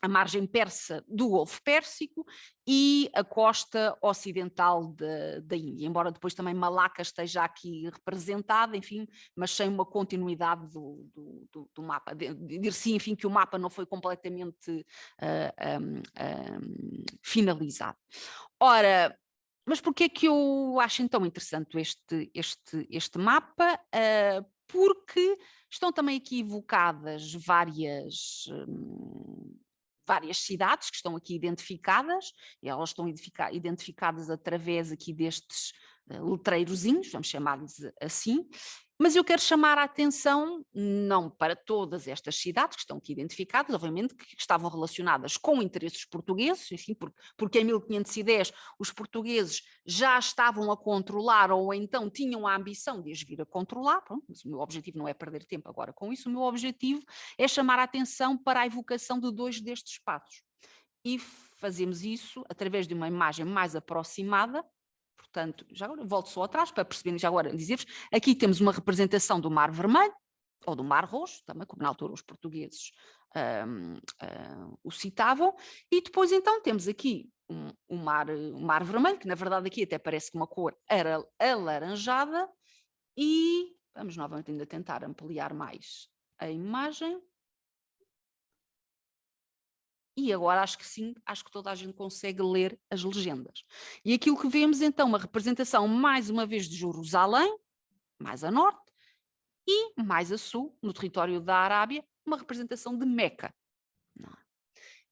a margem persa do Golfo Pérsico e a costa ocidental da Índia, embora depois também Malaca esteja aqui representada, enfim, mas sem uma continuidade do mapa. Dir-se, enfim, que o mapa não foi completamente finalizado. Ora, mas porquê é que eu acho então interessante este mapa? Porque estão também aqui evocadas várias cidades que estão aqui identificadas, e elas estão identificadas através aqui destes letreirozinhos, vamos chamar-lhes assim, mas eu quero chamar a atenção não para todas estas cidades que estão aqui identificadas, obviamente que estavam relacionadas com interesses portugueses, enfim, porque em 1510 os portugueses já estavam a controlar ou então tinham a ambição de as vir a controlar. Pronto, mas o meu objetivo não é perder tempo agora com isso, o meu objetivo é chamar a atenção para a evocação de 2 destes espaços. E fazemos isso através de uma imagem mais aproximada. Portanto, já agora volto só atrás para perceberem, já agora dizer-vos, aqui temos uma representação do Mar Vermelho, ou do Mar Roxo, também, como na altura os portugueses o citavam, e depois então temos aqui um mar vermelho, que na verdade aqui até parece que uma cor era alaranjada, e vamos novamente ainda tentar ampliar mais a imagem. E agora acho que sim, acho que toda a gente consegue ler as legendas. E aquilo que vemos então, uma representação mais uma vez de Jerusalém, mais a norte, e mais a sul, no território da Arábia, uma representação de Meca.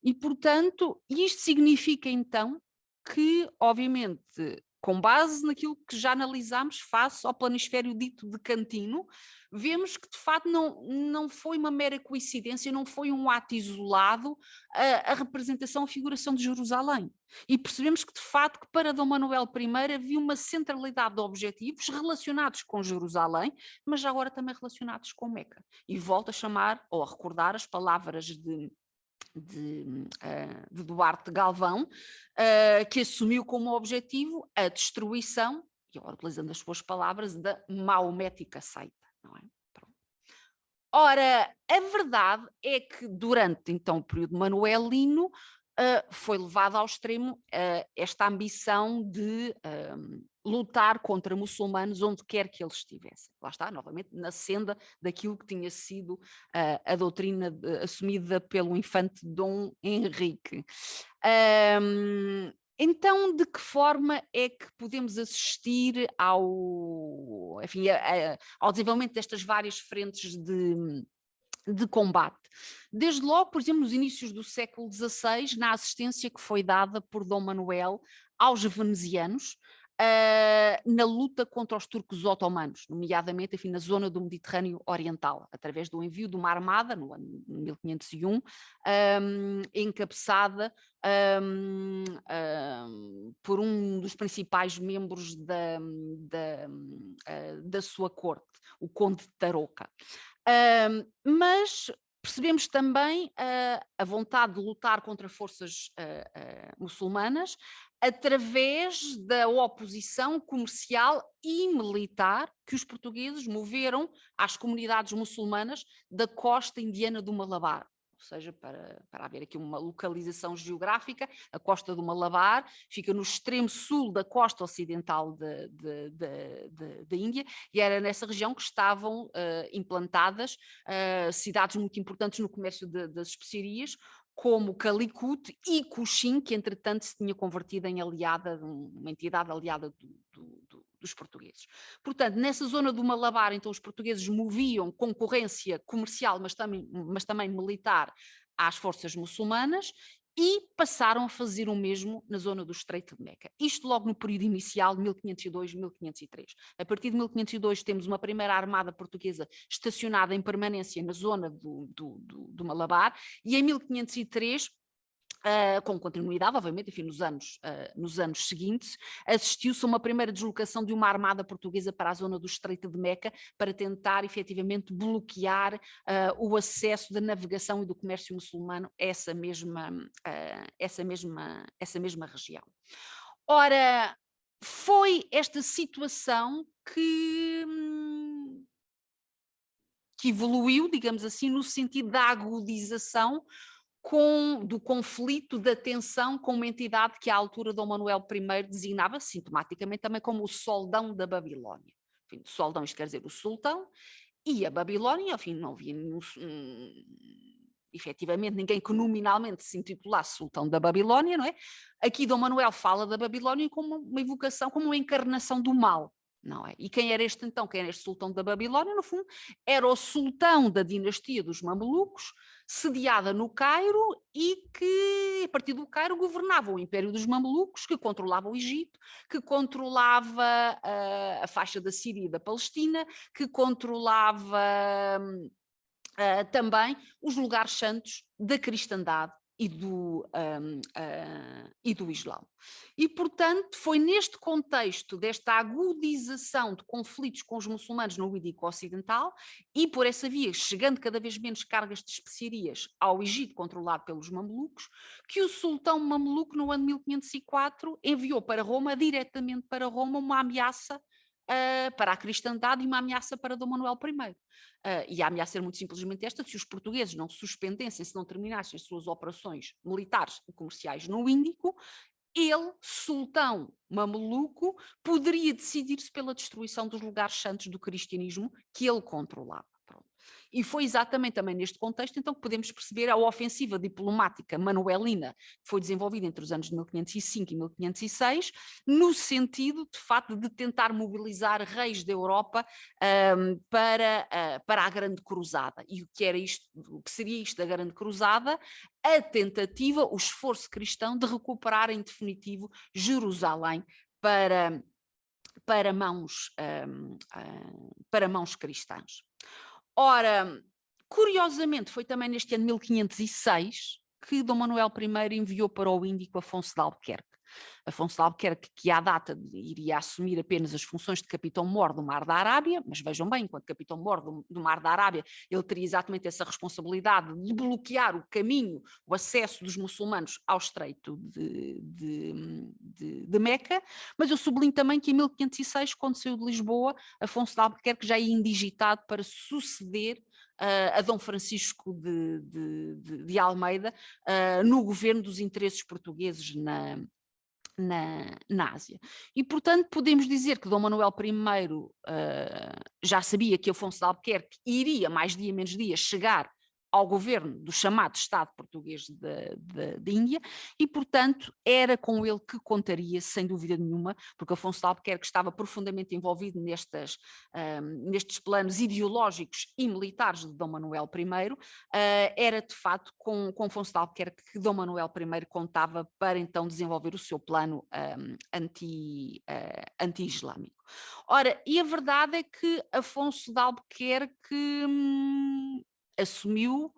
E portanto, isto significa então que, obviamente, com base naquilo que já analisámos face ao planisfério dito de Cantino, vemos que de facto não foi uma mera coincidência, não foi um ato isolado a representação, a figuração de Jerusalém. E percebemos que de facto que para Dom Manuel I havia uma centralidade de objetivos relacionados com Jerusalém, mas já agora também relacionados com Meca. E volto a chamar ou a recordar as palavras de Duarte Galvão, que assumiu como objetivo a destruição, e agora utilizando as suas palavras, da maomética seita. Não é? Pronto. Ora, a verdade é que durante então o período manuelino foi levado ao extremo esta ambição de lutar contra muçulmanos onde quer que eles estivessem. Lá está, novamente, na senda daquilo que tinha sido a doutrina assumida pelo infante Dom Henrique. Então, de que forma é que podemos assistir ao desenvolvimento destas várias frentes de de combate. Desde logo, por exemplo, nos inícios do século XVI, na assistência que foi dada por Dom Manuel aos venezianos, na luta contra os turcos otomanos, nomeadamente, enfim, na zona do Mediterrâneo Oriental, através do envio de uma armada, no ano 1501, encabeçada por um dos principais membros da sua corte, o Conde de Tarouca. Mas percebemos também a vontade de lutar contra forças muçulmanas através da oposição comercial e militar que os portugueses moveram às comunidades muçulmanas da costa indiana do Malabar. Ou seja, para haver aqui uma localização geográfica, a costa do Malabar fica no extremo sul da costa ocidental da Índia, e era nessa região que estavam implantadas cidades muito importantes no comércio das especiarias, como Calicut e Cochin, que entretanto se tinha convertido em aliada, uma entidade aliada dos portugueses. Portanto, nessa zona do Malabar, então os portugueses moviam concorrência comercial, mas também militar, às forças muçulmanas, e passaram a fazer o mesmo na zona do Estreito de Meca. Isto logo no período inicial, de 1502 e 1503. A partir de 1502 temos uma primeira armada portuguesa estacionada em permanência na zona do Malabar, e em 1503, com continuidade, obviamente, enfim, nos anos seguintes, assistiu-se a uma primeira deslocação de uma armada portuguesa para a zona do Estreito de Meca para tentar, efetivamente, bloquear o acesso da navegação e do comércio muçulmano a essa mesma região. Ora, foi esta situação que evoluiu, digamos assim, no sentido da agudização do conflito, da tensão com uma entidade que à altura Dom Manuel I designava sintomaticamente também como o Soldão da Babilónia. Enfim, Soldão, isto quer dizer o sultão, e a Babilónia, enfim, não havia efetivamente ninguém que nominalmente se intitulasse Sultão da Babilónia, não é? Aqui Dom Manuel fala da Babilónia como uma evocação, como uma encarnação do mal. Não é? E quem era este então? Quem era este sultão da Babilónia? No fundo, era o sultão da dinastia dos Mamelucos, sediada no Cairo, e que, a partir do Cairo, governava o Império dos Mamelucos, que controlava o Egito, que controlava a faixa da Síria e da Palestina, que controlava também os lugares santos da cristandade e do Islão. E, portanto, foi neste contexto desta agudização de conflitos com os muçulmanos no Índico Ocidental, e por essa via chegando cada vez menos cargas de especiarias ao Egito controlado pelos mamelucos, que o sultão mameluco no ano 1504 enviou para Roma, diretamente para Roma, uma ameaça para a cristandade e uma ameaça para Dom Manuel I. E a ameaça era muito simplesmente esta: se os portugueses não suspendessem, se não terminassem as suas operações militares e comerciais no Índico, ele, sultão mameluco, poderia decidir-se pela destruição dos lugares santos do cristianismo que ele controlava. Pronto. E foi exatamente também neste contexto então que podemos perceber a ofensiva diplomática manuelina que foi desenvolvida entre os anos de 1505 e 1506, no sentido, de facto, de tentar mobilizar reis da Europa para a Grande Cruzada. E o que seria isto da Grande Cruzada? A tentativa, o esforço cristão de recuperar em definitivo Jerusalém para mãos cristãs. Ora, curiosamente, foi também neste ano 1506 que Dom Manuel I enviou para o Índico Afonso de Albuquerque. Afonso de Albuquerque, que à data iria assumir apenas as funções de capitão-mor do Mar da Arábia, mas vejam bem, enquanto capitão-mor do Mar da Arábia, ele teria exatamente essa responsabilidade de bloquear o caminho, o acesso dos muçulmanos ao Estreito de Meca, mas eu sublinho também que em 1506, quando saiu de Lisboa, Afonso de Albuquerque já ia indigitado para suceder a Dom Francisco de Almeida no governo dos interesses portugueses na Ásia. E, portanto, podemos dizer que Dom Manuel I já sabia que Afonso de Albuquerque iria, mais dia menos dia, chegar ao governo do chamado Estado Português da Índia e, portanto, era com ele que contaria, sem dúvida nenhuma, porque Afonso de Albuquerque estava profundamente envolvido nestes planos ideológicos e militares de Dom Manuel I, era de facto com Afonso de Albuquerque que Dom Manuel I contava para então desenvolver o seu plano anti-islâmico. Ora, e a verdade é que Afonso de Albuquerque assumiu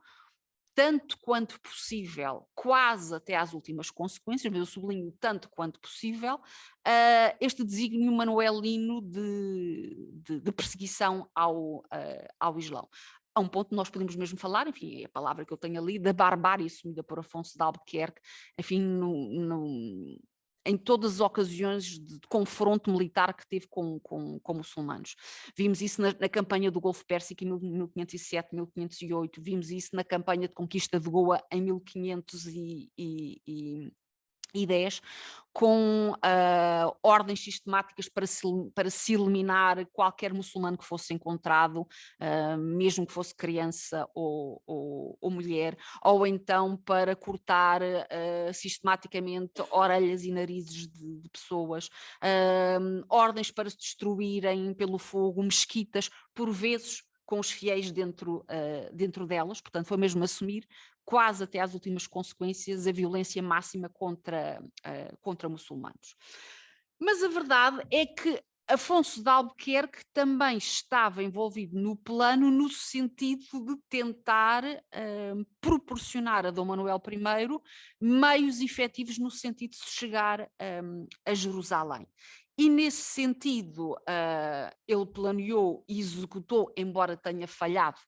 tanto quanto possível, quase até às últimas consequências, mas eu sublinho tanto quanto possível, este desígnio manuelino de perseguição ao Islão. A um ponto nós podemos mesmo falar, enfim, é a palavra que eu tenho ali, da barbárie assumida por Afonso de Albuquerque, enfim, em todas as ocasiões de confronto militar que teve com muçulmanos. Vimos isso na campanha do Golfo Pérsico em 1507, 1508, vimos isso na campanha de conquista de Goa em 1510, com ordens sistemáticas para se eliminar qualquer muçulmano que fosse encontrado, mesmo que fosse criança ou mulher, ou então para cortar sistematicamente orelhas e narizes de pessoas, ordens para se destruírem pelo fogo mesquitas, por vezes com os fiéis dentro delas, portanto foi mesmo assumir quase até às últimas consequências a violência máxima contra muçulmanos. Mas a verdade é que Afonso de Albuquerque também estava envolvido no plano no sentido de tentar proporcionar a Dom Manuel I meios efetivos no sentido de chegar a Jerusalém. E nesse sentido ele planeou e executou, embora tenha falhado,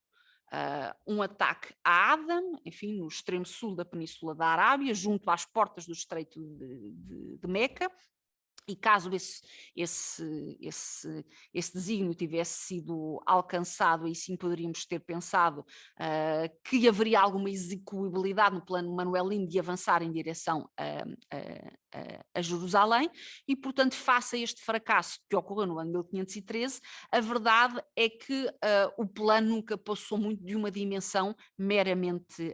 um ataque a Aden, enfim, no extremo sul da Península da Arábia, junto às portas do Estreito de Meca. E caso esse desígnio tivesse sido alcançado, aí sim poderíamos ter pensado que haveria alguma execuibilidade no plano manuelino de avançar em direção a Jerusalém, e portanto face a este fracasso que ocorreu no ano 1513, a verdade é que o plano nunca passou muito de uma dimensão meramente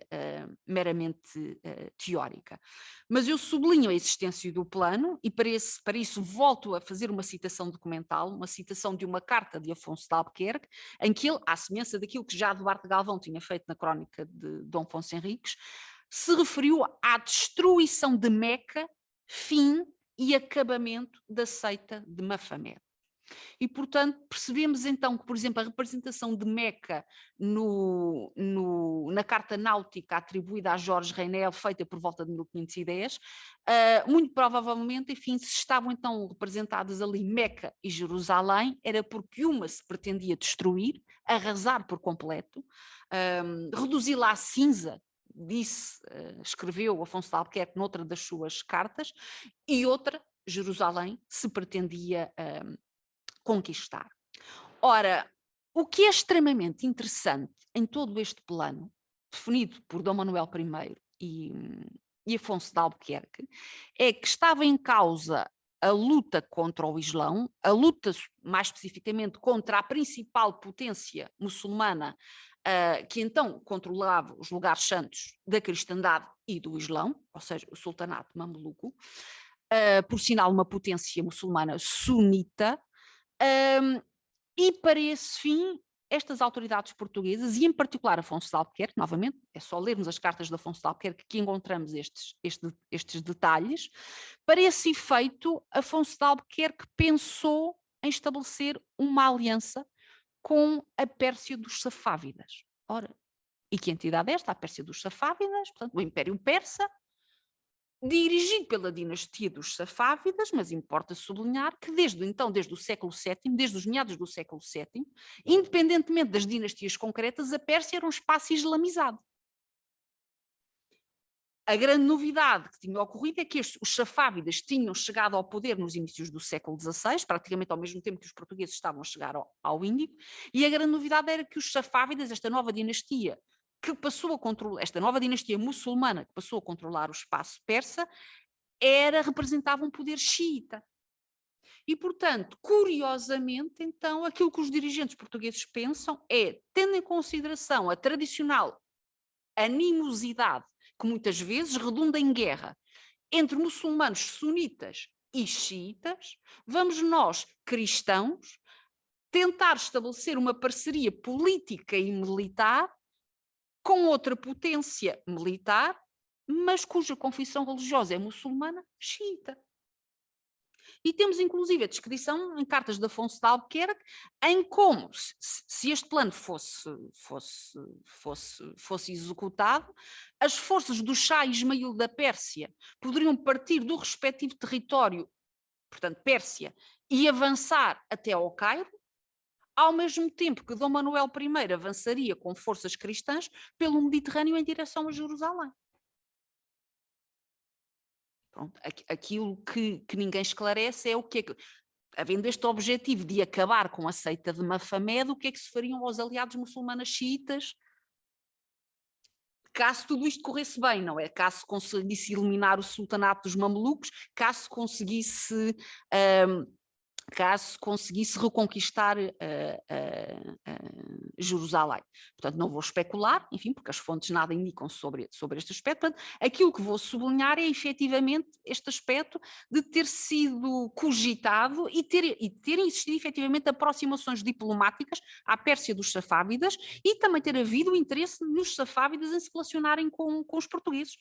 teórica. Mas eu sublinho a existência do plano e para isso volto a fazer uma citação documental, uma citação de uma carta de Afonso de Albuquerque, em que ele, à semelhança daquilo que já Duarte Galvão tinha feito na crónica de Dom Afonso Henriques, se referiu à destruição de Meca, fim e acabamento da seita de Mafamed. E, portanto, percebemos então que, por exemplo, a representação de Meca na carta náutica atribuída a Jorge Reinel, feita por volta de 1510, muito provavelmente, enfim, se estavam então representadas ali Meca e Jerusalém, era porque uma se pretendia destruir, arrasar por completo, reduzi-la à cinza, escreveu Afonso de Albuquerque noutra das suas cartas, e outra, Jerusalém, se pretendia conquistar. Ora, o que é extremamente interessante em todo este plano, definido por Dom Manuel I e Afonso de Albuquerque, é que estava em causa a luta contra o Islão, a luta mais especificamente contra a principal potência muçulmana que então controlava os lugares santos da cristandade e do Islão, ou seja, o sultanato mameluco, por sinal uma potência muçulmana sunita. E para esse fim, estas autoridades portuguesas, e em particular Afonso de Albuquerque, novamente, é só lermos as cartas de Afonso de Albuquerque que encontramos estes detalhes, para esse efeito, Afonso de Albuquerque pensou em estabelecer uma aliança com a Pérsia dos Safávidas. Ora, e que entidade é esta? A Pérsia dos Safávidas, portanto, o Império Persa, dirigido pela dinastia dos Safávidas, mas importa sublinhar que desde o século VII, desde os meados do século VII, independentemente das dinastias concretas, a Pérsia era um espaço islamizado. A grande novidade que tinha ocorrido é que os Safávidas tinham chegado ao poder nos inícios do século XVI, praticamente ao mesmo tempo que os portugueses estavam a chegar ao Índico, e a grande novidade era que os Safávidas, esta nova dinastia, que passou a controlar, esta nova dinastia muçulmana que passou a controlar o espaço persa, representava um poder xiita. E, portanto, curiosamente, então, aquilo que os dirigentes portugueses pensam é, tendo em consideração a tradicional animosidade que muitas vezes redunda em guerra entre muçulmanos sunitas e xiitas, vamos nós, cristãos, tentar estabelecer uma parceria política e militar com outra potência militar, mas cuja confissão religiosa é muçulmana xiita. E temos inclusive a descrição em cartas de Afonso de Albuquerque em como, se este plano fosse executado, as forças do Shah Ismail da Pérsia poderiam partir do respectivo território, portanto Pérsia, e avançar até ao Cairo, ao mesmo tempo que Dom Manuel I avançaria com forças cristãs pelo Mediterrâneo em direção a Jerusalém. Pronto, aquilo que ninguém esclarece é o que é que, havendo este objetivo de acabar com a seita de Mafamed, o que é que se fariam aos aliados muçulmanos xiitas, caso tudo isto corresse bem, não é? Caso conseguisse eliminar o sultanato dos mamelucos, caso conseguisse reconquistar Jerusalém. Portanto, não vou especular, enfim, porque as fontes nada indicam sobre este aspecto. Portanto, aquilo que vou sublinhar é efetivamente este aspecto de ter sido cogitado e terem existido efetivamente aproximações diplomáticas à Pérsia dos Safávidas e também ter havido interesse nos Safávidas em se relacionarem com os portugueses.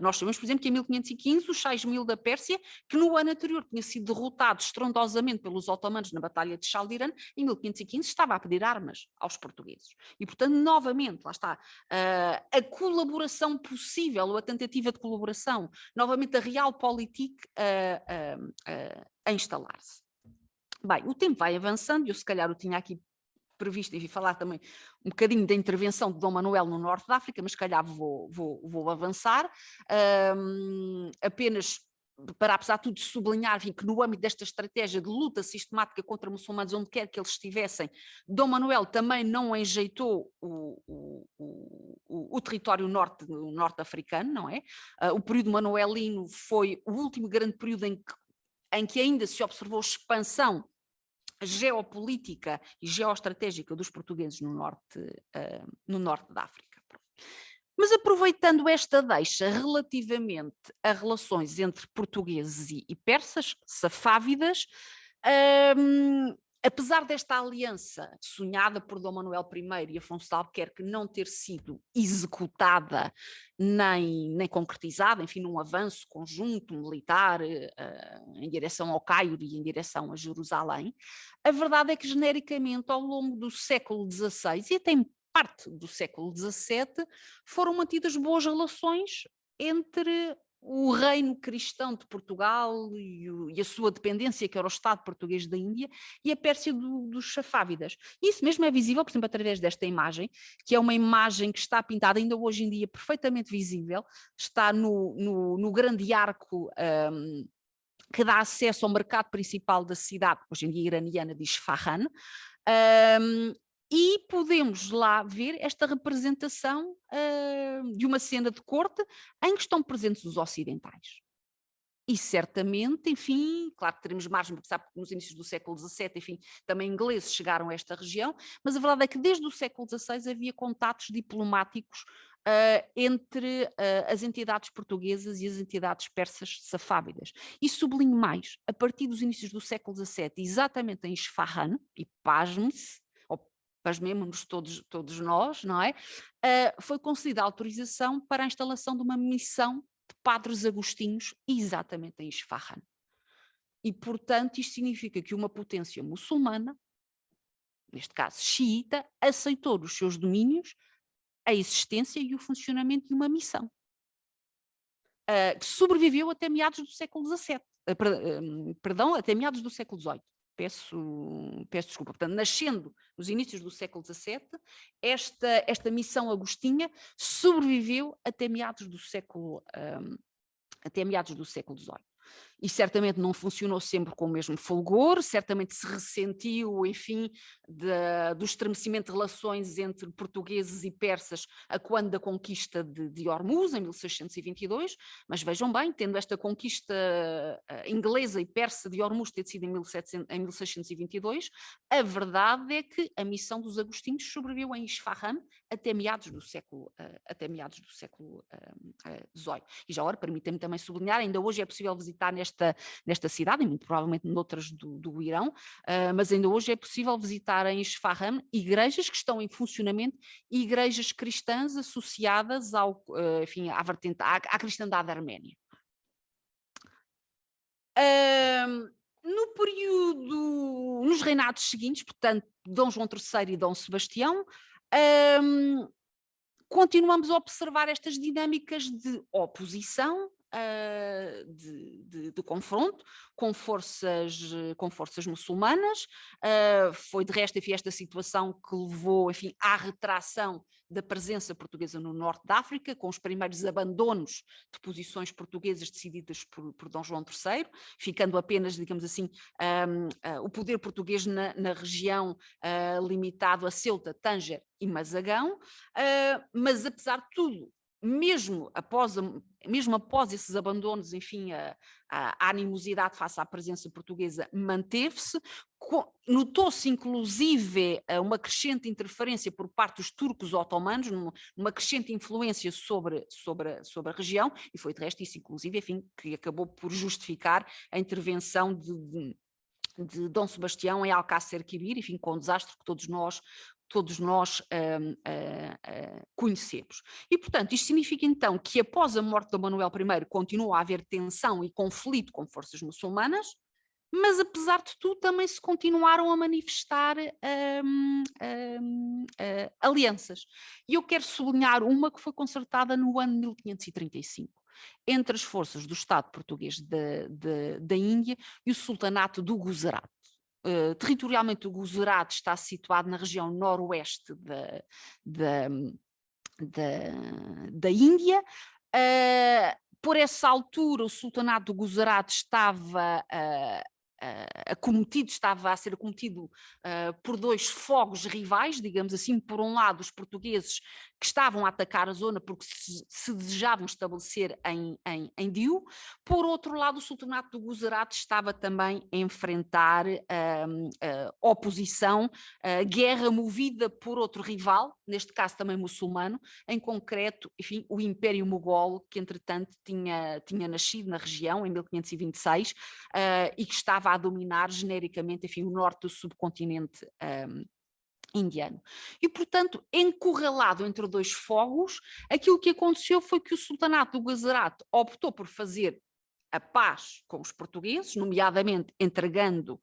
Nós sabemos, por exemplo, que em 1515 o Shah Ismail da Pérsia, que no ano anterior tinha sido derrotado estrondosamente pelos otomanos na Batalha de Chaldiran, em 1515 estava a pedir armas aos portugueses. E, portanto, novamente, lá está, a colaboração possível, ou a tentativa de colaboração, novamente a realpolitik a instalar-se. Bem, o tempo vai avançando, eu se calhar o tinha aqui previsto e falar também um bocadinho da intervenção de Dom Manuel no Norte de África, mas se calhar vou avançar. Apenas para, apesar de tudo, sublinhar que no âmbito desta estratégia de luta sistemática contra muçulmanos, onde quer que eles estivessem, Dom Manuel também não enjeitou o território norte-africano, não é? O período manuelino foi o último grande período em que ainda se observou expansão geopolítica e geoestratégica dos portugueses no norte da África. Mas aproveitando esta deixa relativamente a relações entre portugueses e persas, safávidas, apesar desta aliança sonhada por Dom Manuel I e Afonso de Albuquerque não ter sido executada nem concretizada, enfim, num avanço conjunto militar em direção ao Cairo e em direção a Jerusalém, a verdade é que genericamente ao longo do século XVI e até em parte do século XVII foram mantidas boas relações entre o reino cristão de Portugal e a sua dependência, que era o Estado português da Índia, e a Pérsia dos Safávidas. E isso mesmo é visível, por exemplo, através desta imagem, que é uma imagem que está pintada ainda hoje em dia perfeitamente visível, está no grande arco que dá acesso ao mercado principal da cidade, hoje em dia iraniana, de Isfahan, e podemos lá ver esta representação de uma cena de corte em que estão presentes os ocidentais. E certamente, enfim, claro que teremos margem para pensar, porque nos inícios do século XVII, enfim, também ingleses chegaram a esta região, mas a verdade é que desde o século XVI havia contatos diplomáticos entre as entidades portuguesas e as entidades persas safávidas. E sublinho mais, a partir dos inícios do século XVII, exatamente em Isfahan, e pasme-se, pasmemos todos nós, não é? Foi concedida a autorização para a instalação de uma missão de padres agostinhos exatamente em Isfahan. E, portanto, isto significa que uma potência muçulmana, neste caso xiita, aceitou nos seus domínios a existência e o funcionamento de uma missão, que sobreviveu até meados do século XVII, até meados do século XVIII. Peço desculpa. Portanto, nascendo nos inícios do século XVII, esta missão agostinha sobreviveu até meados do século XVIII. e certamente não funcionou sempre com o mesmo fulgor, certamente se ressentiu, enfim, do estremecimento de relações entre portugueses e persas a quando da conquista de Hormuz, em 1622, mas vejam bem, tendo esta conquista inglesa e persa de Hormuz ter sido em 1622, a verdade é que a missão dos agostinhos sobreviveu em Isfahan até meados do século XVIII. E já agora, permitem-me também sublinhar, ainda hoje é possível visitar nesta cidade, e muito provavelmente noutras do Irão, mas ainda hoje é possível visitar em Isfahan igrejas que estão em funcionamento, igrejas cristãs associadas enfim, à vertente, à cristandade arménia. No período, nos reinados seguintes, portanto, Dom João III e Dom Sebastião, continuamos a observar estas dinâmicas de oposição, de confronto com forças muçulmanas. Foi de resto, enfim, esta situação que levou, enfim, à retração da presença portuguesa no norte da África, com os primeiros abandonos de posições portuguesas decididas por Dom João III, ficando apenas, digamos assim, o poder português na região limitado a Ceuta, Tânger e Mazagão, mas apesar de tudo, mesmo após esses abandonos, enfim, a animosidade face à presença portuguesa manteve-se. Notou-se inclusive uma crescente interferência por parte dos turcos otomanos, uma crescente influência sobre a região, e foi de resto isso inclusive, enfim, que acabou por justificar a intervenção de Dom Sebastião em Alcácer Quibir, enfim, com o desastre que todos nós conhecemos. E, portanto, isto significa então que após a morte de Dom Manuel I continua a haver tensão e conflito com forças muçulmanas, mas apesar de tudo também se continuaram a manifestar alianças. E eu quero sublinhar uma que foi concertada no ano 1535. Entre as forças do Estado português da Índia e o Sultanato do Guzarat. Territorialmente, o Guzarat está situado na região noroeste da Índia. Por essa altura, o Sultanato do Guzarat estava a ser acometido por dois fogos rivais, digamos assim. Por um lado, os portugueses que estavam a atacar a zona porque se desejavam estabelecer em Diu. Por outro lado, o Sultanato do Guzarat estava também a enfrentar oposição, guerra movida por outro rival, neste caso também muçulmano, em concreto, enfim, o Império Mogol, que entretanto tinha nascido na região em 1526 e que estava a dominar genericamente, enfim, o norte do subcontinente indiano. E, portanto, encurralado entre dois fogos, aquilo que aconteceu foi que o Sultanato do Guzarat optou por fazer a paz com os portugueses, nomeadamente entregando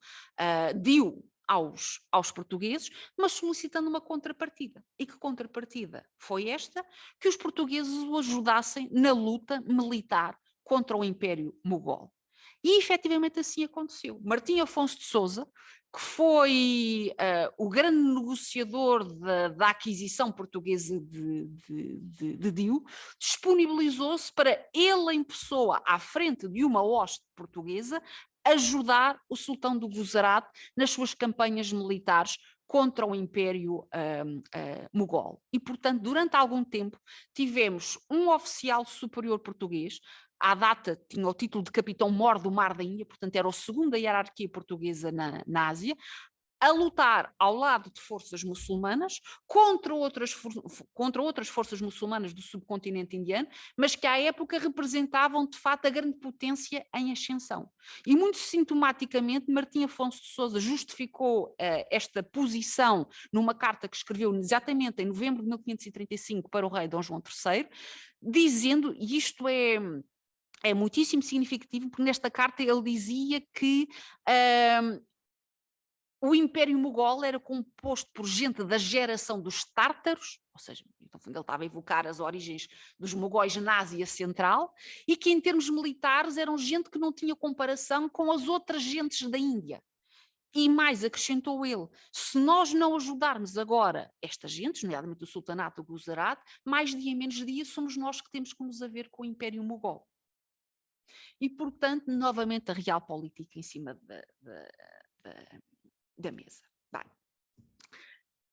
Diu aos portugueses, mas solicitando uma contrapartida. E que contrapartida foi esta? Que os portugueses o ajudassem na luta militar contra o Império Mogol. E efetivamente assim aconteceu. Martim Afonso de Sousa, que foi o grande negociador da aquisição portuguesa de Diu, disponibilizou-se para ele em pessoa, à frente de uma hoste portuguesa, ajudar o sultão do Guzarat nas suas campanhas militares contra o Império Mogol. E, portanto, durante algum tempo tivemos um oficial superior português. À data tinha o título de capitão-mor do Mar da Índia, portanto era o segundo da hierarquia portuguesa na Ásia, a lutar ao lado de forças muçulmanas contra outras forças muçulmanas do subcontinente indiano, mas que à época representavam de facto a grande potência em ascensão. E muito sintomaticamente Martim Afonso de Sousa justificou esta posição numa carta que escreveu exatamente em novembro de 1535 para o rei Dom João III, dizendo, e isto é muitíssimo significativo, porque nesta carta ele dizia que o Império Mogol era composto por gente da geração dos tártaros, ou seja, ele estava a evocar as origens dos mogóis na Ásia Central, e que em termos militares eram gente que não tinha comparação com as outras gentes da Índia. E mais, acrescentou ele, se nós não ajudarmos agora estas gentes, nomeadamente o Sultanato do Guzarat, mais dia menos dia somos nós que temos que nos haver com o Império Mogol. E, portanto, novamente a real política em cima da mesa. Bem,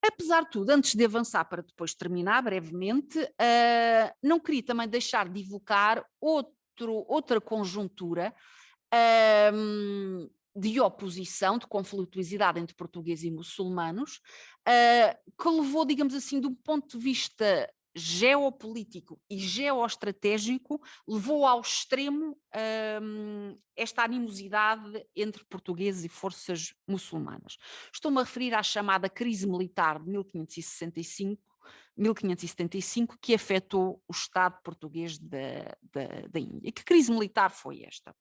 apesar de tudo, antes de avançar para depois terminar brevemente, não queria também deixar de evocar outra conjuntura de oposição, de conflituosidade entre portugueses e muçulmanos, que levou, digamos assim, do ponto de vista geopolítico e geoestratégico, levou ao extremo esta animosidade entre portugueses e forças muçulmanas. Estou-me a referir à chamada crise militar de 1575, que afetou o Estado português da Índia. Que crise militar foi esta?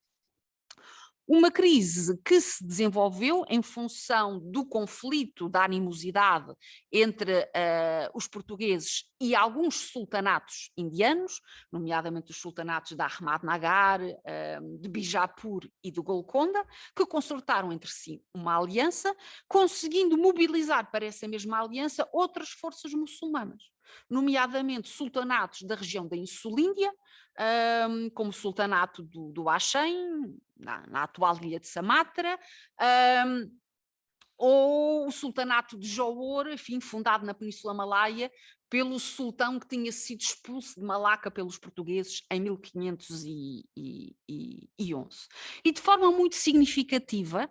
Uma crise que se desenvolveu em função do conflito, da animosidade entre os portugueses e alguns sultanatos indianos, nomeadamente os sultanatos de Ahmadnagar, de Bijapur e de Golconda, que concertaram entre si uma aliança, conseguindo mobilizar para essa mesma aliança outras forças muçulmanas, nomeadamente sultanatos da região da Insulíndia, como o sultanato do Achem, na atual ilha de Sumatra, ou o sultanato de Johor, enfim, fundado na Península Malaia pelo sultão que tinha sido expulso de Malaca pelos portugueses em 1511. E de forma muito significativa,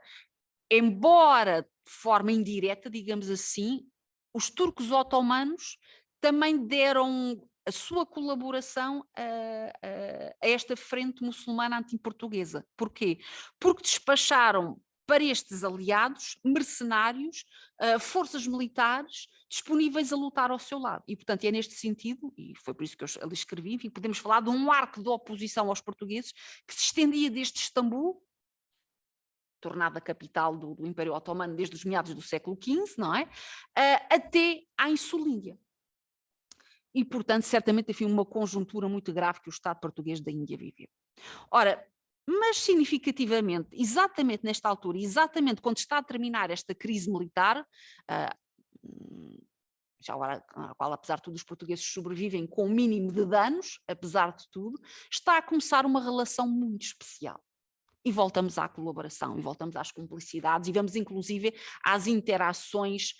embora de forma indireta, digamos assim, os turcos otomanos também deram a sua colaboração a esta frente muçulmana anti-portuguesa. Porquê? Porque despacharam para estes aliados mercenários, forças militares disponíveis a lutar ao seu lado. E, portanto, é neste sentido, e foi por isso que eu ali escrevi, enfim, podemos falar de um arco de oposição aos portugueses que se estendia desde Istambul, tornada capital do Império Otomano desde os meados do século XV, não é? Até à Insulíndia. E, portanto, certamente havia uma conjuntura muito grave que o Estado português da Índia viveu. Ora, mas significativamente, exatamente nesta altura, exatamente quando está a terminar esta crise militar, já agora, a qual, apesar de tudo, os portugueses sobrevivem com o mínimo de danos, apesar de tudo, está a começar uma relação muito especial. E voltamos à colaboração, e voltamos às cumplicidades, e vamos inclusive às interações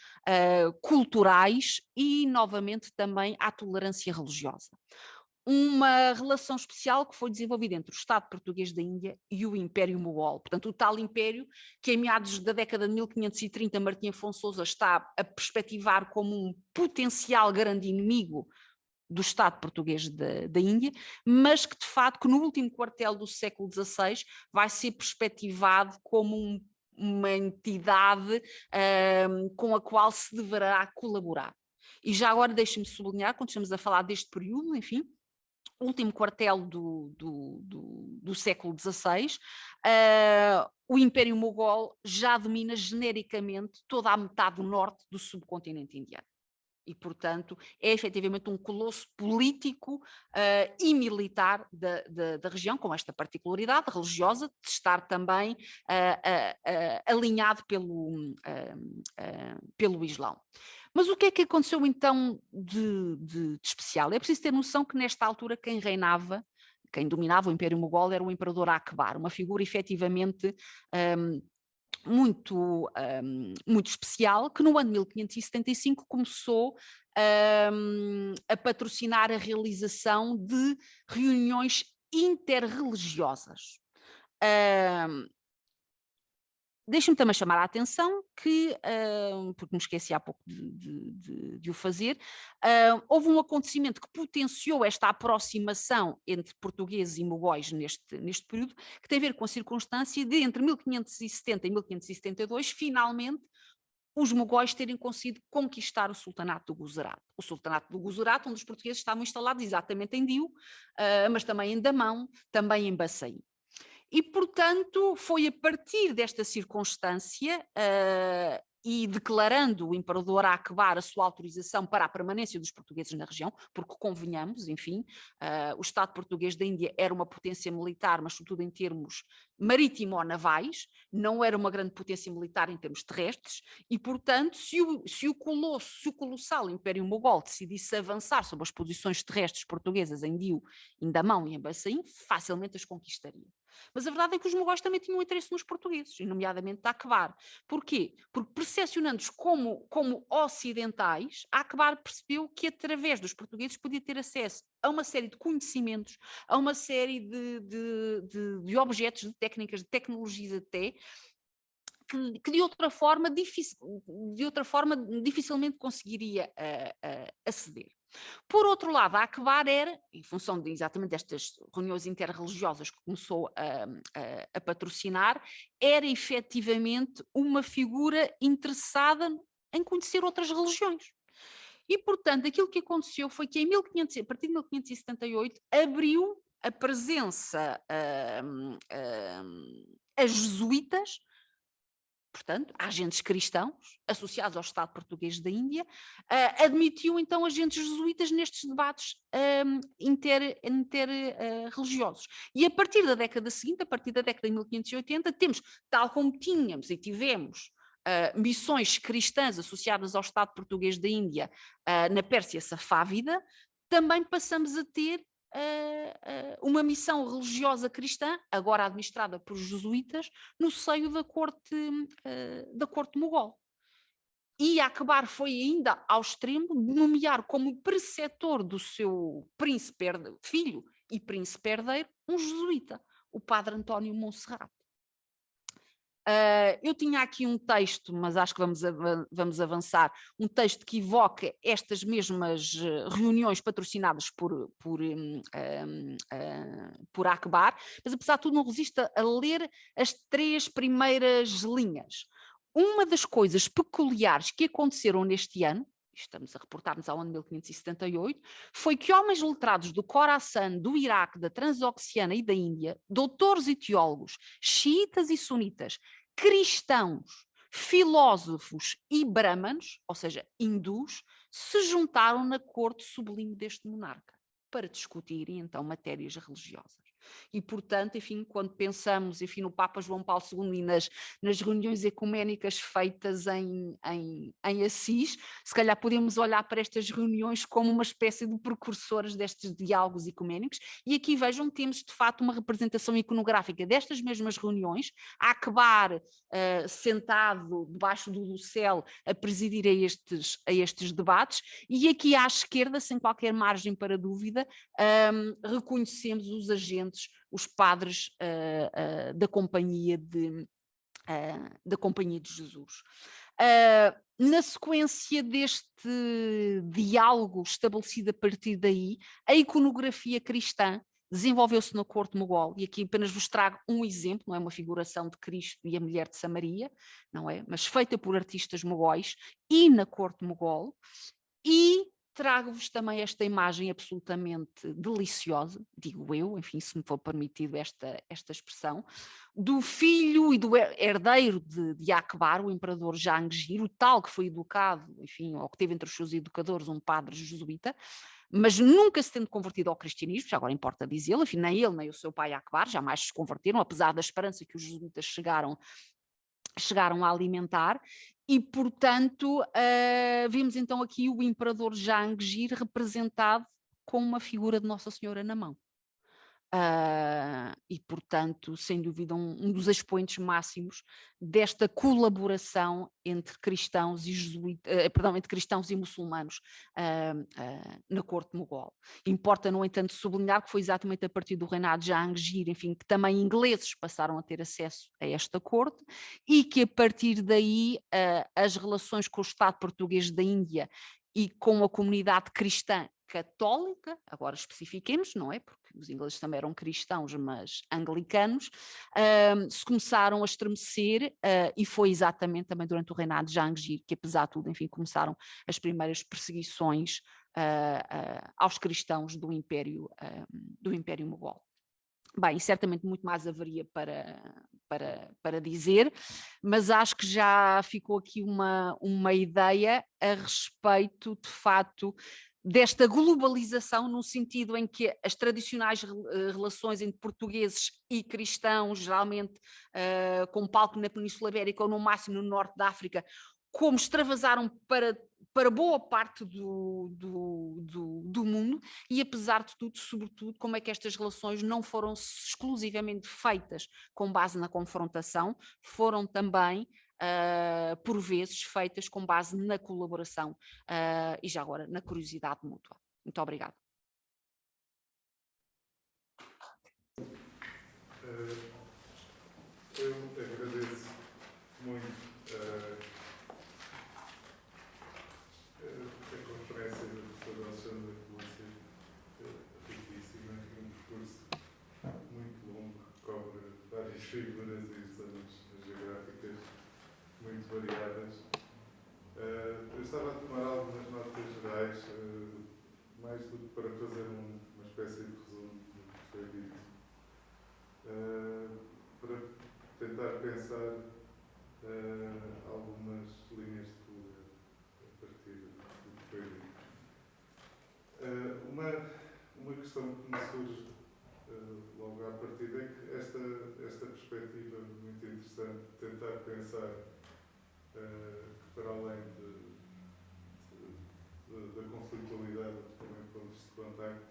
culturais e, novamente, também à tolerância religiosa. Uma relação especial que foi desenvolvida entre o Estado português da Índia e o Império Mogol. Portanto, o tal império que em meados da década de 1530 Martim Afonso Sousa está a perspectivar como um potencial grande inimigo do Estado português da Índia, mas que de facto que no último quartel do século XVI vai ser perspectivado como uma entidade com a qual se deverá colaborar. E já agora deixe-me sublinhar, quando estamos a falar deste período, enfim, último quartel do século XVI, o Império Mogol já domina genericamente toda a metade norte do subcontinente indiano. E, portanto, é efetivamente um colosso político e militar da região, com esta particularidade religiosa de estar também alinhado pelo Islão. Mas o que é que aconteceu então de especial? É preciso ter noção que nesta altura quem dominava o Império Mogol era o Imperador Akbar, uma figura efetivamente muito especial, que no ano de 1575 começou a patrocinar a realização de reuniões interreligiosas. Deixe-me também chamar a atenção que, porque me esqueci há pouco de o fazer, houve um acontecimento que potenciou esta aproximação entre portugueses e mogóis neste período, que tem a ver com a circunstância de, entre 1570 e 1572, finalmente, os mogóis terem conseguido conquistar o Sultanato do Gujarat. O Sultanato do Gujarat, onde os portugueses estavam instalados exatamente em Diu, mas também em Damão, também em Baçaí. E, portanto, foi a partir desta circunstância e declarando o imperador Akbar a sua autorização para a permanência dos portugueses na região, porque convenhamos, enfim, o Estado português da Índia era uma potência militar, mas sobretudo em termos marítimo-navais, não era uma grande potência militar em termos terrestres, e portanto, se o colossal Império Mogol decidisse avançar sobre as posições terrestres portuguesas em Diu, em Damão e em Bassaim, facilmente as conquistaria. Mas a verdade é que os mogóis também tinham interesse nos portugueses, e nomeadamente de Akbar. Porquê? Porque percepcionando-os como ocidentais, Akbar percebeu que através dos portugueses podia ter acesso a uma série de conhecimentos, a uma série de objetos, de técnicas, de tecnologias até, que de outra forma dificilmente conseguiria aceder. Por outro lado, a Akbar era, em função de exatamente destas reuniões interreligiosas que começou a patrocinar, era efetivamente uma figura interessada em conhecer outras religiões. E, portanto, aquilo que aconteceu foi que a partir de 1578, abriu a presença a jesuítas, portanto, agentes cristãos associados ao Estado português da Índia, admitiu então agentes jesuítas nestes debates interreligiosos. E a partir da década seguinte, a partir da década de 1580, temos, tal como tínhamos e tivemos missões cristãs associadas ao Estado português da Índia na Pérsia Safávida, também passamos a ter uma missão religiosa cristã, agora administrada por jesuítas, no seio da corte mogol. E Akbar foi ainda ao extremo de nomear como preceptor do seu filho e príncipe herdeiro, um jesuíta, o padre António Monserrat. Eu tinha aqui um texto, mas acho que vamos avançar, um texto que evoca estas mesmas reuniões patrocinadas por Akbar, mas apesar de tudo não resisto a ler as 3 primeiras linhas. Uma das coisas peculiares que aconteceram neste ano, estamos a reportar-nos ao ano 1578, foi que homens letrados do Khorasan, do Iraque, da Transoxiana e da Índia, doutores e teólogos, xiitas e sunitas, cristãos, filósofos e brahmanos, ou seja, hindus, se juntaram na corte sublime deste monarca para discutirem então matérias religiosas. E, portanto, enfim, quando pensamos, enfim, no Papa João Paulo II e nas reuniões ecuménicas feitas em Assis, se calhar podemos olhar para estas reuniões como uma espécie de precursoras destes diálogos ecuménicos, e aqui vejam, temos de facto uma representação iconográfica destas mesmas reuniões, Akbar sentado debaixo do céu a presidir a estes debates, e aqui à esquerda, sem qualquer margem para dúvida, reconhecemos os agentes, os padres da Companhia de Jesus. Na sequência deste diálogo estabelecido a partir daí, a iconografia cristã desenvolveu-se na corte mogol, e aqui apenas vos trago um exemplo, não é uma figuração de Cristo e a mulher de Samaria, não é, mas feita por artistas mogóis e na corte mogol, e trago-vos também esta imagem absolutamente deliciosa, digo eu, enfim, se me for permitido esta expressão, do filho e do herdeiro de Akbar, o imperador Jahangir, o tal que foi educado, enfim, ou que teve entre os seus educadores um padre jesuíta, mas nunca se tendo convertido ao cristianismo, já agora importa dizê-lo, enfim, nem ele nem o seu pai Akbar jamais se converteram, apesar da esperança que os jesuítas chegaram a alimentar. E, portanto, vimos então aqui o imperador Jahangir representado com uma figura de Nossa Senhora na mão. E, portanto, sem dúvida, um dos expoentes máximos desta colaboração entre cristãos e entre cristãos e muçulmanos na corte mogol. Importa, no entanto, sublinhar que foi exatamente a partir do reinado de Jahangir, enfim, que também ingleses passaram a ter acesso a esta corte, e que a partir daí as relações com o Estado português da Índia e com a comunidade cristã católica, agora especifiquemos, não é? Porque os ingleses também eram cristãos, mas anglicanos, se começaram a estremecer, e foi exatamente também durante o reinado de Jahangir que, apesar de tudo, enfim, começaram as primeiras perseguições aos cristãos do Império Mogol. Bem, certamente muito mais haveria para dizer, mas acho que já ficou aqui uma ideia a respeito, de facto, desta globalização, no sentido em que as tradicionais relações entre portugueses e cristãos, geralmente com palco na Península Ibérica ou no máximo no norte da África, como extravasaram para boa parte do mundo, e apesar de tudo, sobretudo, como é que estas relações não foram exclusivamente feitas com base na confrontação, foram também, por vezes, feitas com base na colaboração e já agora na curiosidade mútua. Muito obrigada. Eu agradeço muito a conferência da professora Alexandra Lúcia, riquíssima, um percurso muito longo, que cobre várias figuras e zonas geográficas muito variadas. Eu estava a tomar algumas notas gerais, mais do que para fazer uma espécie de resumo do que foi dito, para tentar pensar algumas linhas de fuga a partir do que foi dito. Uma questão que me surge logo à partida é que esta perspectiva muito interessante de tentar pensar que, para além da conflitualidade também pontos de contacto,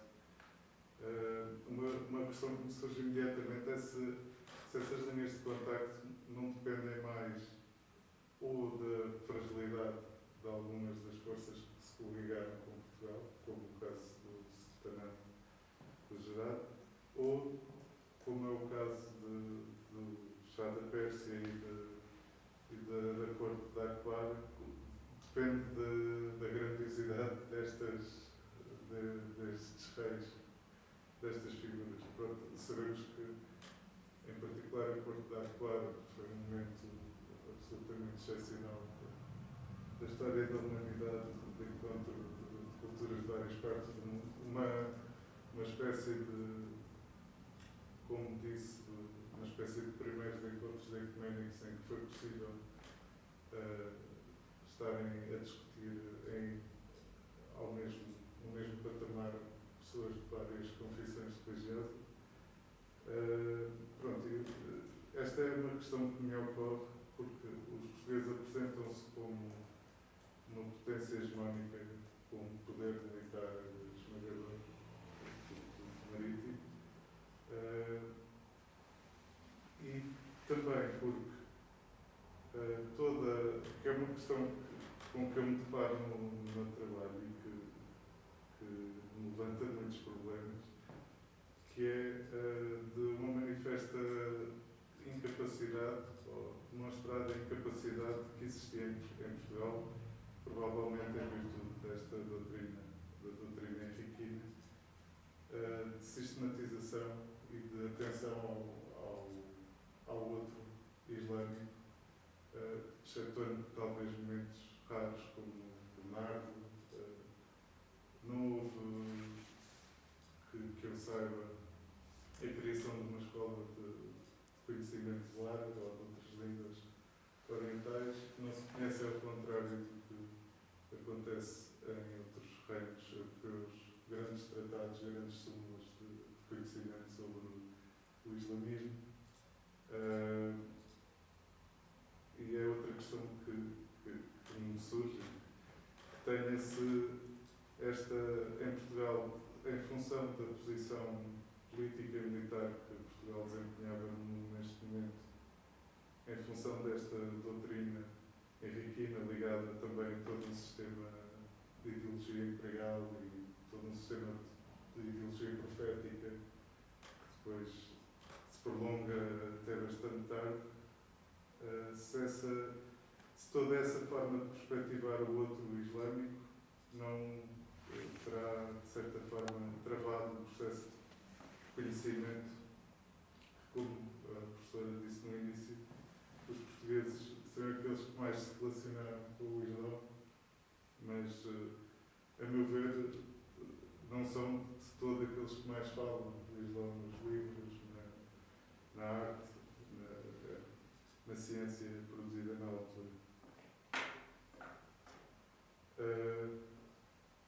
uma questão que me surge imediatamente é se essas linhas de contacto não dependem mais ou da fragilidade de algumas das forças que se coligaram com Portugal, como o caso do sultanato do Gerard, ou, como é o caso do chá da Pérsia e da corte de Akbar, depende da grandiosidade destes reis, destas figuras. Pronto, sabemos que, em particular, a corte de Akbar foi um momento absolutamente excepcional da história da humanidade, de encontro de culturas de várias partes do mundo. Uma espécie de, como disse, uma espécie de primeiros encontros ecuménicos em que foi possível estarem a discutir no mesmo patamar pessoas de várias confissões religiosas. Pronto, esta é uma questão que me ocorre porque os portugueses apresentam-se como uma potência hegemónica, com um poder militar esmagador do marítimo, e também porque que é uma questão com que eu me deparo no meu trabalho e que me levanta muitos problemas, que é de uma manifesta incapacidade, ou demonstrada incapacidade que existia em Portugal, provavelmente em virtude desta doutrina, da doutrina henriquina, de sistematização e de atenção ao outro islâmico, excetuando talvez momentos raros como o Nardo. Não houve, que eu saiba, a criação de uma escola de conhecimento do árabe ou de outras línguas orientais, que não se conhece ao contrário do que acontece em outros reinos europeus, grandes tratados, grandes súmulas de conhecimento sobre o islamismo. E é outra questão que me surge, que tenha-se em Portugal, em função da posição política e militar que Portugal desempenhava neste momento, em função desta doutrina henriquina ligada também a todo um sistema de ideologia imperial e todo um sistema de ideologia profética que depois se prolonga até bastante tarde, se toda essa forma de perspectivar o outro islâmico não terá, de certa forma, travado o processo de conhecimento, como a professora disse no início, os portugueses são aqueles que mais se relacionaram com o Islão, mas, a meu ver, não são de todo aqueles que mais falam do Islão nos livros, na arte. ciência produzida na altura.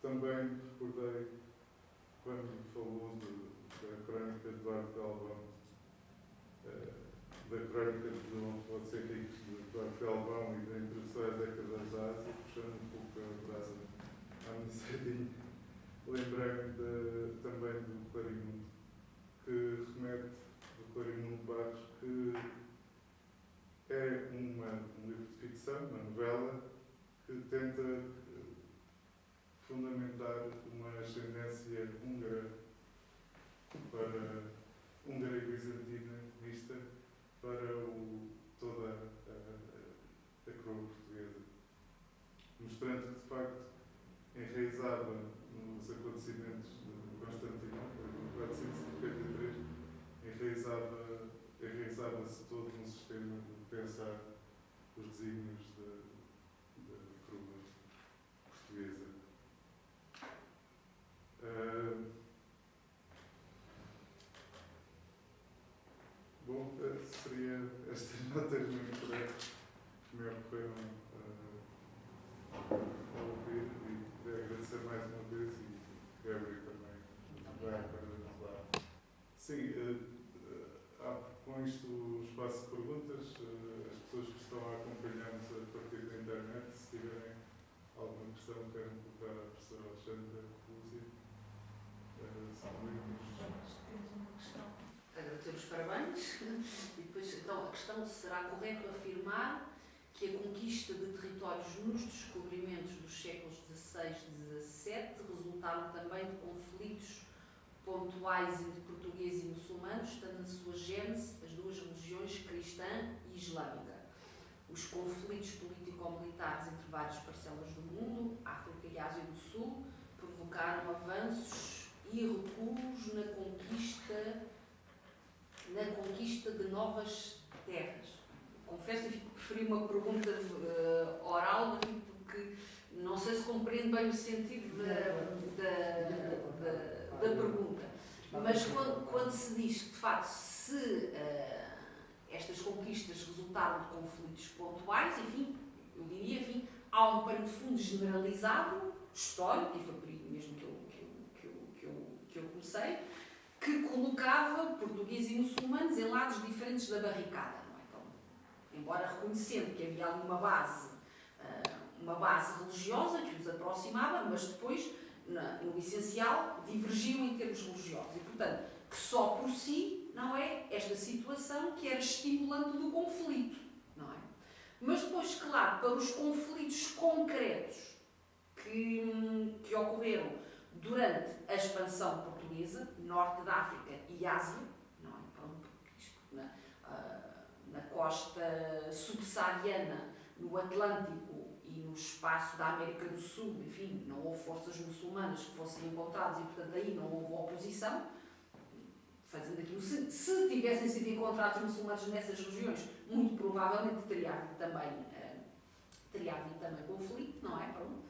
Também recordei, quando falou da crónica de Eduardo Galvão, da crónica de Dom Afonso Henriques de Eduardo Galvão e da introdução às décadas da Ásia, puxando um pouco a brasa à minha sardinha, lembrei-me também do Clarimundo, que remete do Clarimundo Barros, que é um livro de ficção, uma novela, que tenta fundamentar uma ascendência húngara húngara e bizantina vista para toda a coroa portuguesa, mostrando que de facto enraizava nos acontecimentos de Constantinopla, em 453, enraizava-se todo um sistema de pensar os desígnios da coroa portuguesa. Bom, seria estas notas muito breves que me ocorreram a ouvir e queria agradecer mais uma vez e Gabriel também vai para lá. Sim, com isto o espaço de perguntas, as pessoas que estão a acompanhar-nos a partir da internet, se tiverem alguma questão que queiram colocar à professora Alexandra Lúcia, Agradecer os parabéns. E depois, então, a questão: será correto afirmar que a conquista de territórios nos descobrimentos dos séculos XVI e XVII resultaram também de conflitos pontuais entre portugueses e muçulmanos, estando na sua gênese as duas religiões cristã e islâmica? Os conflitos político-militares entre várias parcelas do mundo, África e Ásia do Sul, provocaram avanços e recuos na conquista de novas terras. Confesso que preferi uma pergunta oral, porque não sei se compreendo bem o sentido da pergunta. Mas quando se diz que, de facto, se estas conquistas resultaram de conflitos pontuais, enfim, eu diria, enfim, há um pano de fundo generalizado, histórico, e foi por aí mesmo que eu comecei, que colocava portugueses e muçulmanos em lados diferentes da barricada, não é? Então, embora reconhecendo que havia ali uma base religiosa que os aproximava, mas depois, no essencial, divergiam em termos religiosos. E, portanto, que só por si não é esta situação que era estimulante do conflito, não é? Mas depois, claro, para os conflitos concretos que ocorreram durante a expansão portuguesa, norte da África e Ásia, não é? Pronto, isto, na costa subsaariana, no Atlântico e no espaço da América do Sul, enfim, não houve forças muçulmanas que fossem encontradas e, portanto, aí não houve oposição. Fazendo aqui, se tivessem sido encontrados muçulmanos nessas regiões, muito provavelmente teria havido também conflito, não é? Pronto.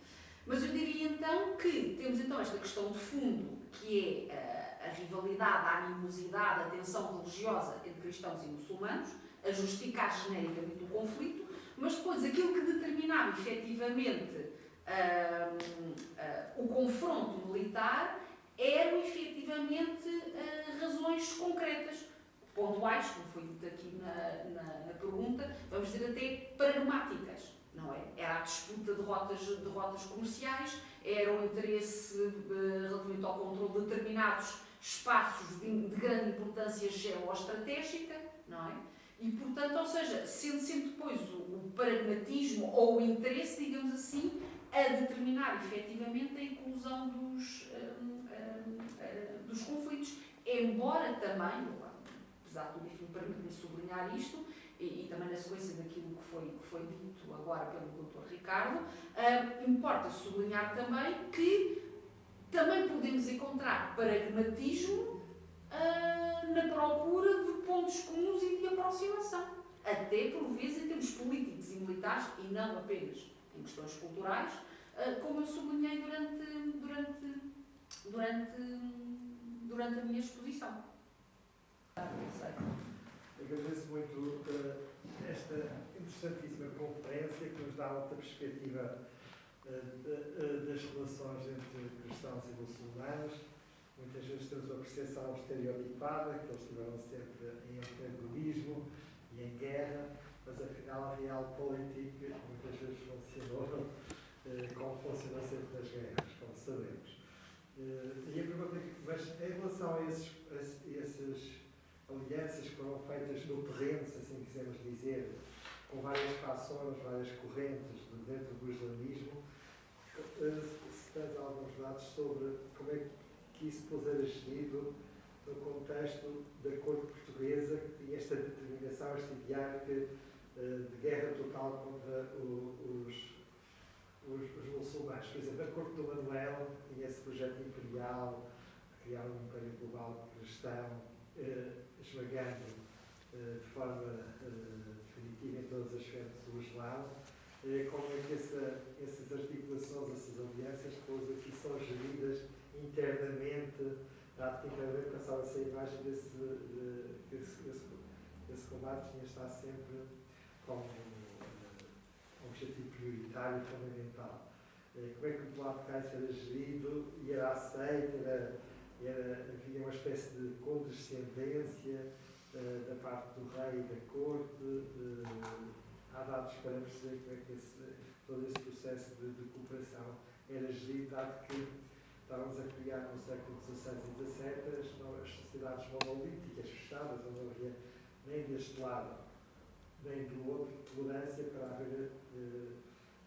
Mas eu diria então que temos então esta questão de fundo, que é a rivalidade, a animosidade, a tensão religiosa entre cristãos e muçulmanos, a justificar genericamente o conflito, mas depois aquilo que determinava efetivamente o confronto militar eram efetivamente razões concretas, pontuais, como foi dito aqui na pergunta, vamos dizer até pragmáticas. Não é? Era a disputa de rotas comerciais, era o interesse relativamente ao controle de determinados espaços de grande importância geoestratégica, não é? E, portanto, ou seja, sendo sempre depois o pragmatismo ou o interesse, digamos assim, a determinar efetivamente a inclusão dos conflitos, embora também, apesar de tudo, enfim, permite-me sublinhar isto, e também na sequência daquilo que foi dito agora pelo Dr. Ricardo, importa sublinhar também que também podemos encontrar pragmatismo na procura de pontos comuns e de aproximação, até por vezes em termos políticos e militares, e não apenas em questões culturais, como eu sublinhei durante a minha exposição. Agradeço muito esta interessantíssima conferência que nos dá outra perspectiva das relações entre cristãos e muçulmanos. Muitas vezes temos uma percepção estereotipada, que eles estiveram sempre em antagonismo e em guerra, mas afinal a realpolitik muitas vezes funcionou como funciona sempre nas guerras, como sabemos. E a pergunta é, mas em relação a essas alianças que foram feitas no terreno, se assim quisermos dizer, com várias fações, várias correntes dentro do islamismo, se tens alguns dados sobre como é que isso depois era gerido no contexto da corte portuguesa, que tinha esta determinação, este ideário de guerra total contra os muçulmanos. Por exemplo, a corte do Manuel tinha esse projeto imperial de criar um império global cristão, esmagando de forma definitiva em todas as esferas do Islã. Como é que essas articulações, essas alianças, depois aqui são geridas internamente, dado que internamente passava-se a imagem desse combate tinha estado sempre como objetivo prioritário e fundamental. Como é que o plano de Cais era gerido e era aceito, havia uma espécie de condescendência da parte do rei e da corte. Há dados para perceber como é que todo esse processo de cooperação era gerido, dado que estávamos a criar no século XVI e XVII as sociedades monolíticas fechadas, onde não havia nem deste lado nem do outro tolerância para haver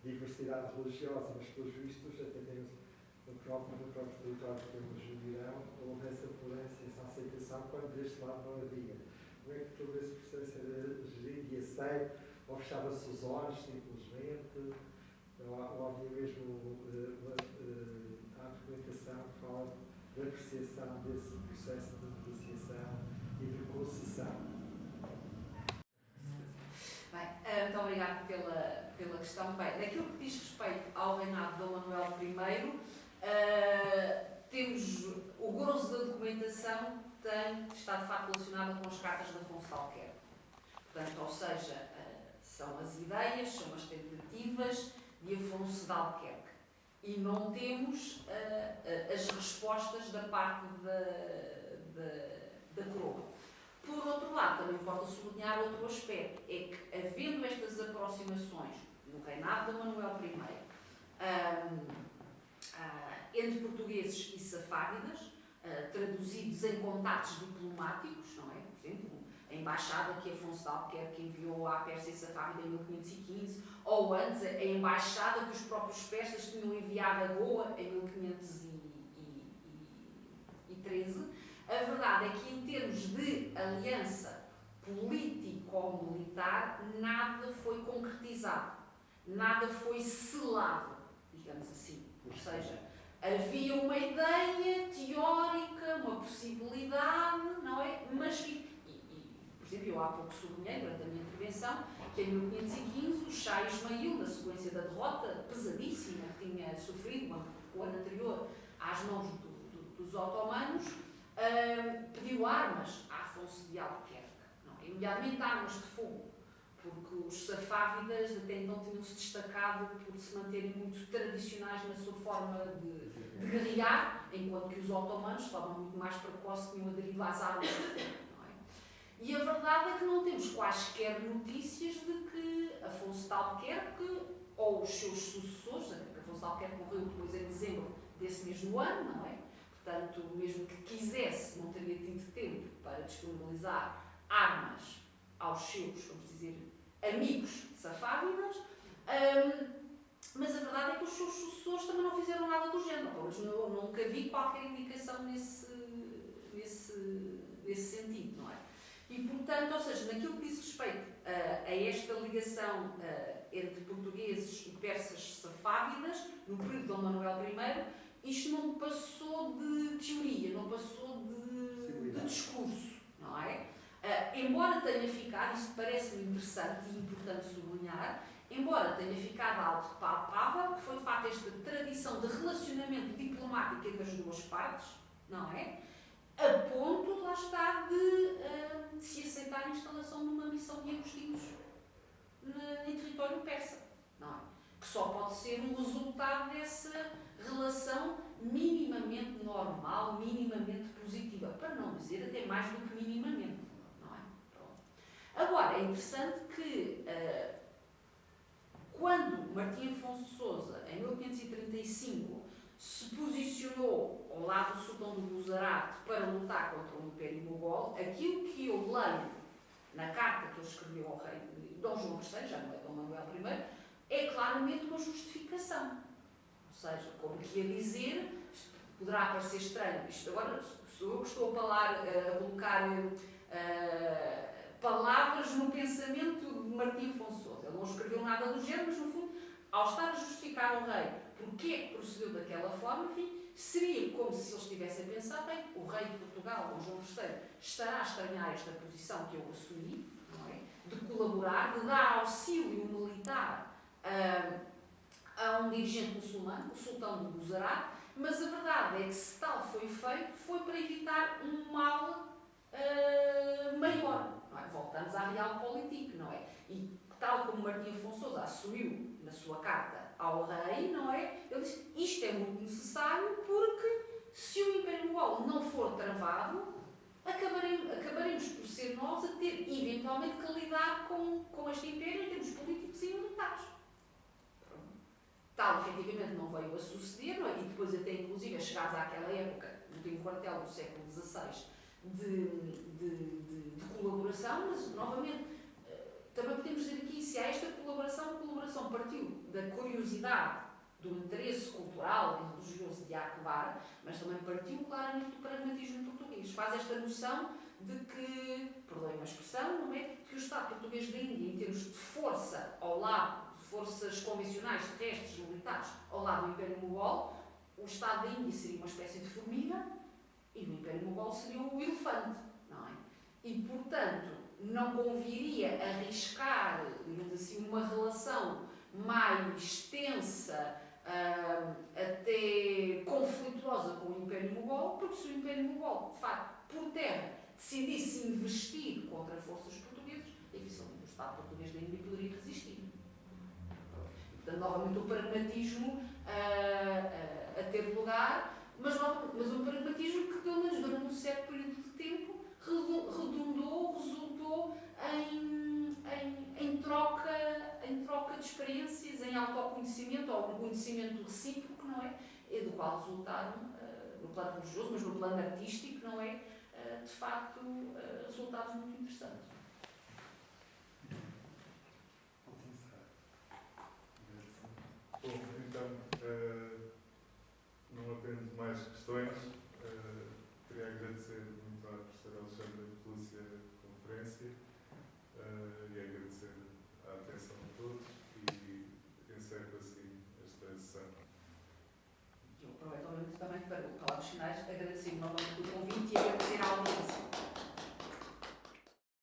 diversidade religiosa, mas pelos vistos, até temos no próprio território que temos no Irão, houve essa tolerância, essa aceitação, quando deste lado não havia. Como é que todo esse processo era gerido e aceito? Ou fechava-se os olhos, simplesmente? Ou havia mesmo a documentação que fala da apreciação desse processo de negociação e de concessão? Bem, muito obrigada pela questão. Bem, naquilo que diz respeito ao reinado de Dom Manuel I, temos o grosso da documentação está de facto relacionada com as cartas de Afonso de Alquerque. Portanto, ou seja, são as ideias, são as tentativas de Afonso de Alquerque. E não temos as respostas da parte da coroa. Por outro lado, também importa sublinhar outro aspecto, é que, havendo estas aproximações no reinado de Manuel I, entre portugueses e safávidas, traduzidos em contactos diplomáticos, não é? Por exemplo, a embaixada que Afonso de Alquerque enviou à Pérsia Safávida em 1515, ou antes, a embaixada que os próprios persas tinham enviado a Goa em 1513. A verdade é que, em termos de aliança político-militar, nada foi concretizado, nada foi selado, digamos assim. Ou seja, havia uma ideia teórica, uma possibilidade, não é? Mas, por exemplo, eu há pouco sublinhei, durante a minha intervenção, que em 1515 o Shah Ismail, na sequência da derrota pesadíssima que tinha sofrido o ano anterior às mãos dos otomanos, pediu armas a Afonso de Alquerque, imediatamente armas de fogo, porque os safávidas até então tinham-se destacado por se manterem muito tradicionais na sua forma de guerrear, enquanto que os otomanos, de forma muito mais precoce, tinham aderido às armas de fogo. Não é? E a verdade é que não temos quaisquer notícias de que Afonso de Alquerque ou os seus sucessores, porque Afonso de Alquerque morreu depois em dezembro desse mesmo ano, não é? Portanto, mesmo que quisesse, não teria tido tempo para disponibilizar armas aos seus, vamos dizer, amigos safávidas, mas a verdade é que os seus sucessores também não fizeram nada do género. Eu nunca vi qualquer indicação nesse sentido, não é? E, portanto, ou seja, naquilo que diz respeito a esta ligação entre portugueses e persas safávidas, no período de Dom Manuel I, isto não passou de teoria, não passou de discurso, não é? Embora tenha ficado, isso parece-me interessante e importante sublinhar, embora tenha ficado algo palpável, que foi de facto esta tradição de relacionamento diplomático entre as duas partes, não é? A ponto, lá está, de se aceitar a instalação de uma missão de Agostinhos em território persa, não é? Que só pode ser um resultado dessa relação minimamente normal, minimamente positiva, para não dizer até mais do que minimamente, não é? Pronto. Agora, é interessante que quando Martim Afonso de Sousa, em 1535, se posicionou ao lado do sultão do Guzarat para lutar contra o Império Mogol, aquilo que eu leio na carta que ele escreveu ao rei Dom João III, já não é Dom Manuel I, é claramente uma justificação. Ou seja, como que ia dizer, poderá parecer estranho, isto agora sou eu que estou a colocar palavras no pensamento de Martim Afonso de Sousa. Ele não escreveu nada do género, mas no fundo, ao estar a justificar ao rei porque é que procedeu daquela forma, enfim, seria como se ele estivesse a pensar, bem, o rei de Portugal, Dom João III, estará a estranhar esta posição que eu assumi, não é? De colaborar, de dar auxílio militar a um dirigente muçulmano, o sultão do Guzarat, mas a verdade é que se tal foi feito, foi para evitar um mal maior. Não é? Voltamos à realpolitik, não é? E tal como Martim Afonso Sousa assumiu na sua carta ao rei, não é? Ele disse, isto é muito necessário porque se o Império Mogol não for travado, acabaremos por ser nós a ter eventualmente que lidar com este Império em termos políticos e militares. Tal, efetivamente, não veio a suceder, não é? E depois até, inclusive, chegados àquela época, no último quartel do século XVI, de colaboração, mas, novamente, também podemos dizer aqui, se há esta colaboração, a colaboração partiu da curiosidade, do interesse cultural e religioso de Akbar, mas também partiu claramente do pragmatismo português. Faz esta noção de que, perdoem a expressão, não é? Que o Estado português da Índia, em termos de força ao lado, de forças convencionais, terrestres, militares, ao lado do Império Mogol, o Estado da Índia seria uma espécie de formiga e o Império Mogol seria o elefante, não é? E, portanto, não conviria arriscar, digamos assim, uma relação mais tensa, até conflituosa com o Império Mogol, porque se o Império Mogol, de facto, por terra, decidisse investir contra forças portuguesas, dificilmente o Estado português da Índia poderia resistir. Portanto, novamente o pragmatismo a ter lugar, mas um pragmatismo que, pelo menos durante um certo período de tempo, resultou em troca de experiências, em autoconhecimento, ou um conhecimento recíproco, não é? E do qual resultaram, no plano religioso, mas no plano artístico, não é? De facto, resultados muito interessantes.